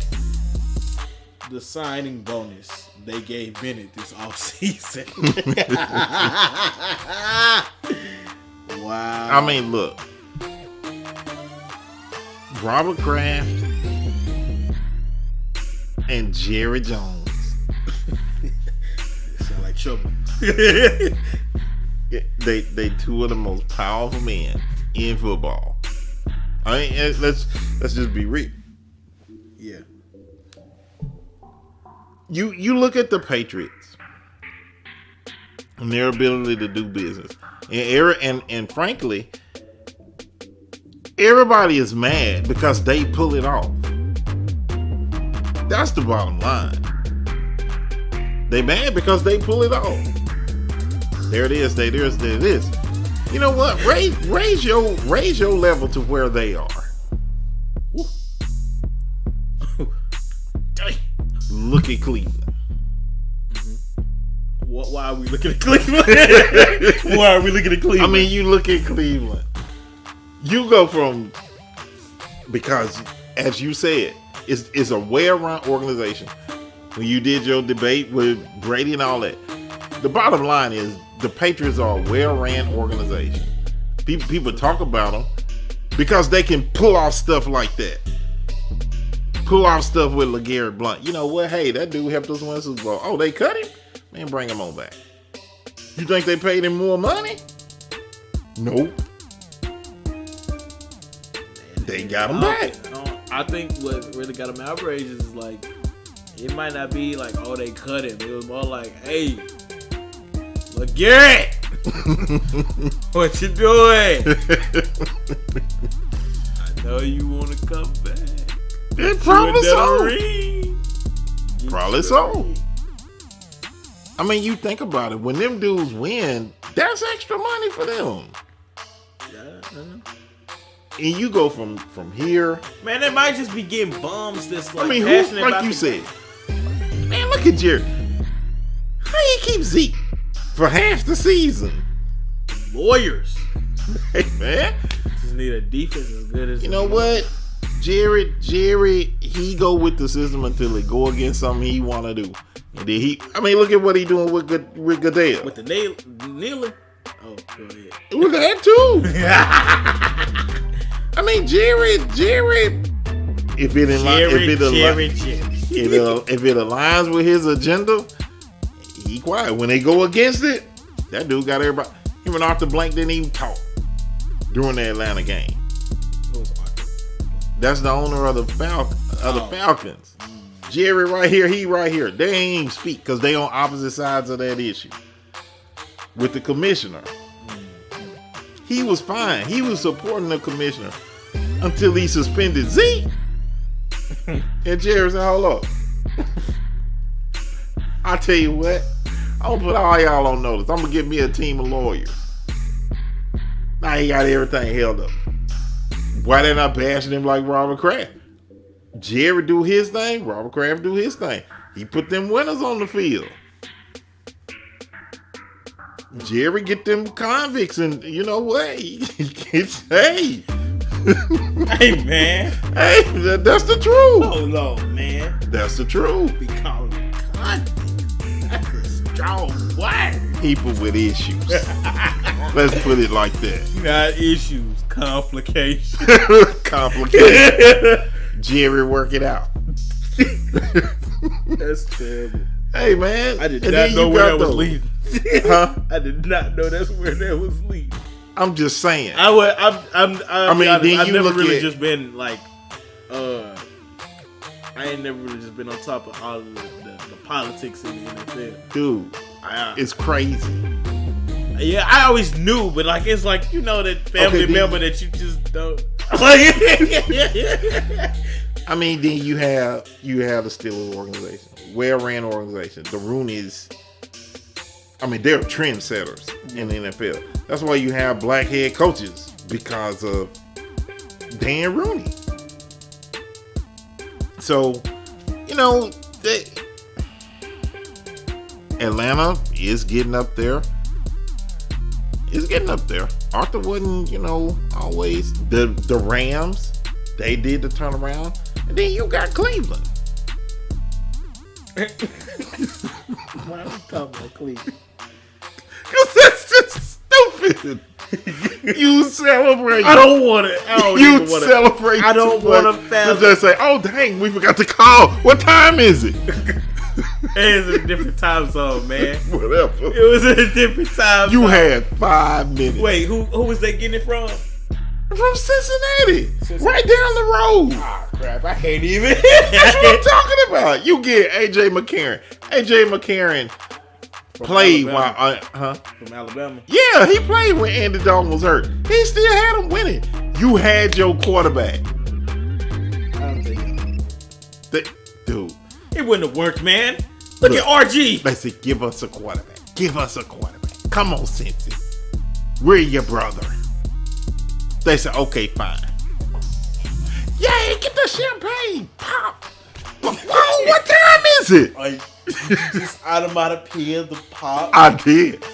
the signing bonus they gave Bennett this offseason. Wow. I mean, look. Robert Kraft and Jerry Jones. Sound like trouble. They two of the most powerful men in football. I mean, let's just be real. Yeah. You look at the Patriots and their ability to do business, and frankly, everybody is mad because they pull it off. That's the bottom line. They mad because they pull it off. There it is. There it is. You know what? Raise your level to where they are. Look at Cleveland. Why are we looking at Cleveland? Why are we looking at Cleveland? I mean, you look at Cleveland. You go from, because as you said, it's a well-run organization. When you did your debate with Brady and all that, the bottom line is the Patriots are a well-ran organization. People talk about them because they can pull off stuff like that. Pull off stuff with LeGarrette Blount. You know what? Hey, that dude helped us win the Super Bowl. Oh, they cut him? Man, bring him on back. You think they paid him more money? Nope. They got him back. I think what really got him outraged is like, it might not be like, oh, they cut him. It was more like, hey, LeGarrette, what you doing? I know you want to come back. It probably so. Probably so. I mean, you think about it. When them dudes win, that's extra money for them. Yeah. And you go from here. Man, they might just be getting bums that's like, I mean, passionate who, like about you said. Man, look at Jerry. How you keep Zeke for half the season? Lawyers. Hey, man. Just need a defense as good as. You know what? Jerry, he go with the system until it go against something he want to do. And then look at what he doing with Goodell. With the kneeling. Oh, go ahead. With that too. I mean, Jerry, if it aligns with his agenda, he quiet. When they go against it, that dude got everybody. Him and Arthur Blank didn't even talk during the Atlanta game. That's the owner of the Falcons. Jerry right here, he right here. They ain't even speak because they on opposite sides of that issue. With the commissioner. He was fine. He was supporting the commissioner until he suspended Zeke. And Jerry said, hold up. I tell you what, I'm gonna put all y'all on notice. I'm gonna get me a team of lawyers. Now he got everything held up. Why they not bashing him like Robert Kraft? Jerry do his thing, Robert Kraft do his thing. He put them winners on the field. Jerry get them convicts, and you know what? He gets, hey. Hey, man. Hey, that's the truth. Hold on, man. That's the truth. We call him convict. That's a strong word. People with issues. Let's put it like that. Not issues, complications. Complicated. Jerry, work it out. That's terrible. Hey, man. I did not know where that was leading. Huh? I did not know that's where that was leading. I'm just saying. I mean, then I've you never look really at- just been like, I ain't never really just been on top of all of the politics in the NFL. Dude, it's crazy. Yeah, I always knew, but like it's like, you know, that family Okay, member that you just don't. I mean, then you have the Steelers organization, well-ran organization. The Rooneys, I mean, they're trendsetters in the NFL. That's why you have black head coaches, because of Dan Rooney. So, you know, Atlanta is getting up there. It's getting up there. Arthur wasn't, you know, always the Rams. They did the turnaround, and then you got Cleveland. Why are we talking about Cleveland? Cause that's just stupid. You celebrate. I don't want it. I don't You even want celebrate. I don't want to fathom. just say, "Oh dang, we forgot to call. What time is it?" It was a different time zone, man. Whatever. It was a different time You zone. had 5 minutes. Wait, who was they getting it from? From Cincinnati, right down the road. Ah, crap! I can't even. That's what I'm talking about. You get AJ McCarron. AJ McCarron played while, from Alabama. Yeah, he played when Andy Dalton was hurt. He still had him winning. You had your quarterback. I don't think Dude, it wouldn't have worked, man. Look at RG. they said, give us a quarterback. Give us a quarterback. Come on, Cincy. We're your brother. They said, okay, fine. Yay, get the champagne. Pop. Whoa, what time is it? Like, just onomatopoeia, the pop. I did.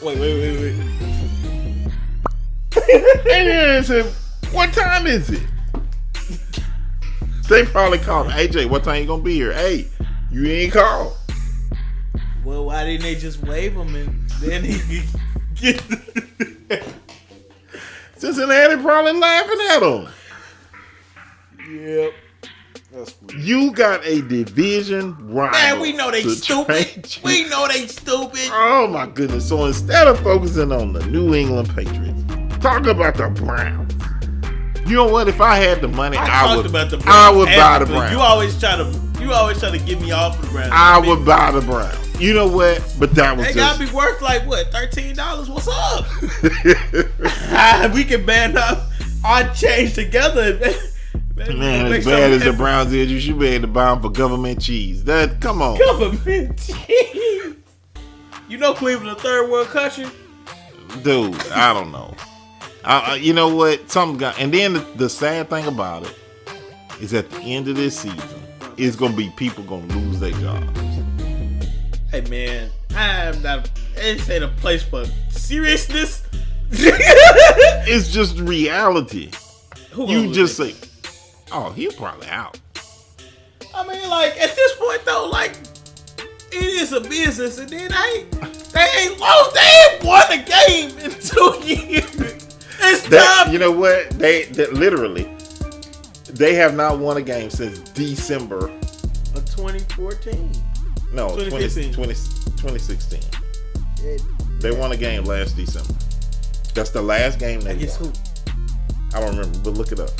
Wait. And then they said, what time is it? They probably called AJ, what time you gonna be here? Hey, you ain't called. Well, why didn't they just wave him and then he could get? Cincinnati probably laughing at him. Yep. That's weird. You got a division rival. Man, we know they to stupid. trade you. We know they stupid. Oh my goodness. So instead of focusing on the New England Patriots, talk about the Browns. You know what? If I had the money, I would buy the Browns. You always try to get me off of the Browns. I would buy the Browns. You know what? But that was They just... gotta be worth like what, $13? What's up? We can band up our change together. Man, as bad as the Browns is, you should be able to buy them for government cheese. Come on. Government cheese. You know Cleveland a third world country? Dude, I don't know. You know what? Something got... And then the sad thing about it is at the end of this season, it's going to be people going to lose their jobs. Hey, man, I'm not... This ain't a place for seriousness. It's just reality. You just say, oh, he's probably out. I mean, like, at this point, though, like, it is a business, and then they ain't lost. They ain't won a game in 2 years. It's time. You know what? They literally, they have not won a game since December of 2014. No, 2016. They won a game last December. That's the last game they won. Who? I don't remember, but look it up.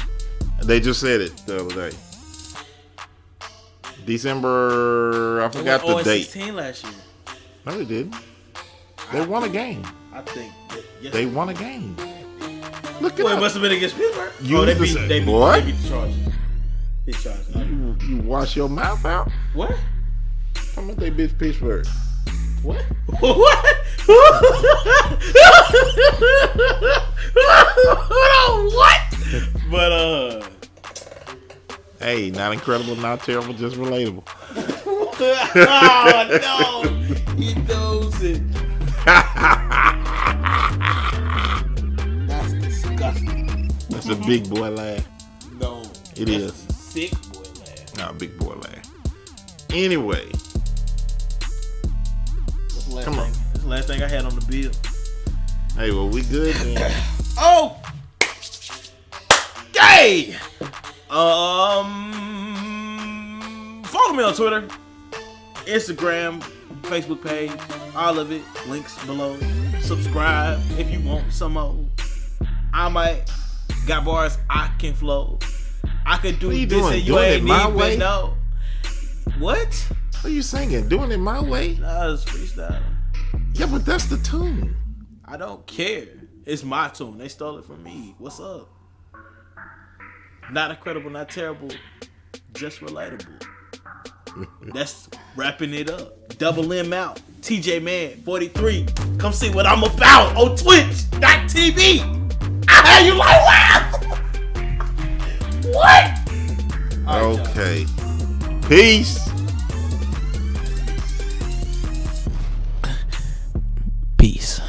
They just said it the other day. December, I forgot the date. 16 last year. No, they didn't. They won a game. I think. Yes, They won a game. Look at Well, it up. must have been against Pittsburgh. You they the beat same. they beat What? the Chargers. They Chargers. You wash your mouth out? What? How much they bitch Pittsburgh? What? What? What? But Hey, not incredible, not terrible, just relatable. oh no, he knows it. That's disgusting. That's a big boy laugh. No, It that's is. a sick boy laugh. Not a big boy laugh. Anyway, That's the last Come on. thing. That's the last thing I had on the bill. hey, well, we good then. Oh, yay! Follow me on Twitter, Instagram, Facebook page, all of it. Links below. Subscribe if you want some more. I might got bars. I can flow. I could do What you this doing? and you Doing it ain't my even way? know. What? What are you singing? Doing it my way? Nah, it's freestyle. Yeah, but that's the tune. I don't care. It's my tune. They stole it from me. What's up? Not incredible, not terrible, just relatable. That's wrapping it up. Double M out. TJ Man 43. Come see what I'm about on Twitch.tv. I had you like, wow. What? All right, y'all. Okay. Peace. Peace.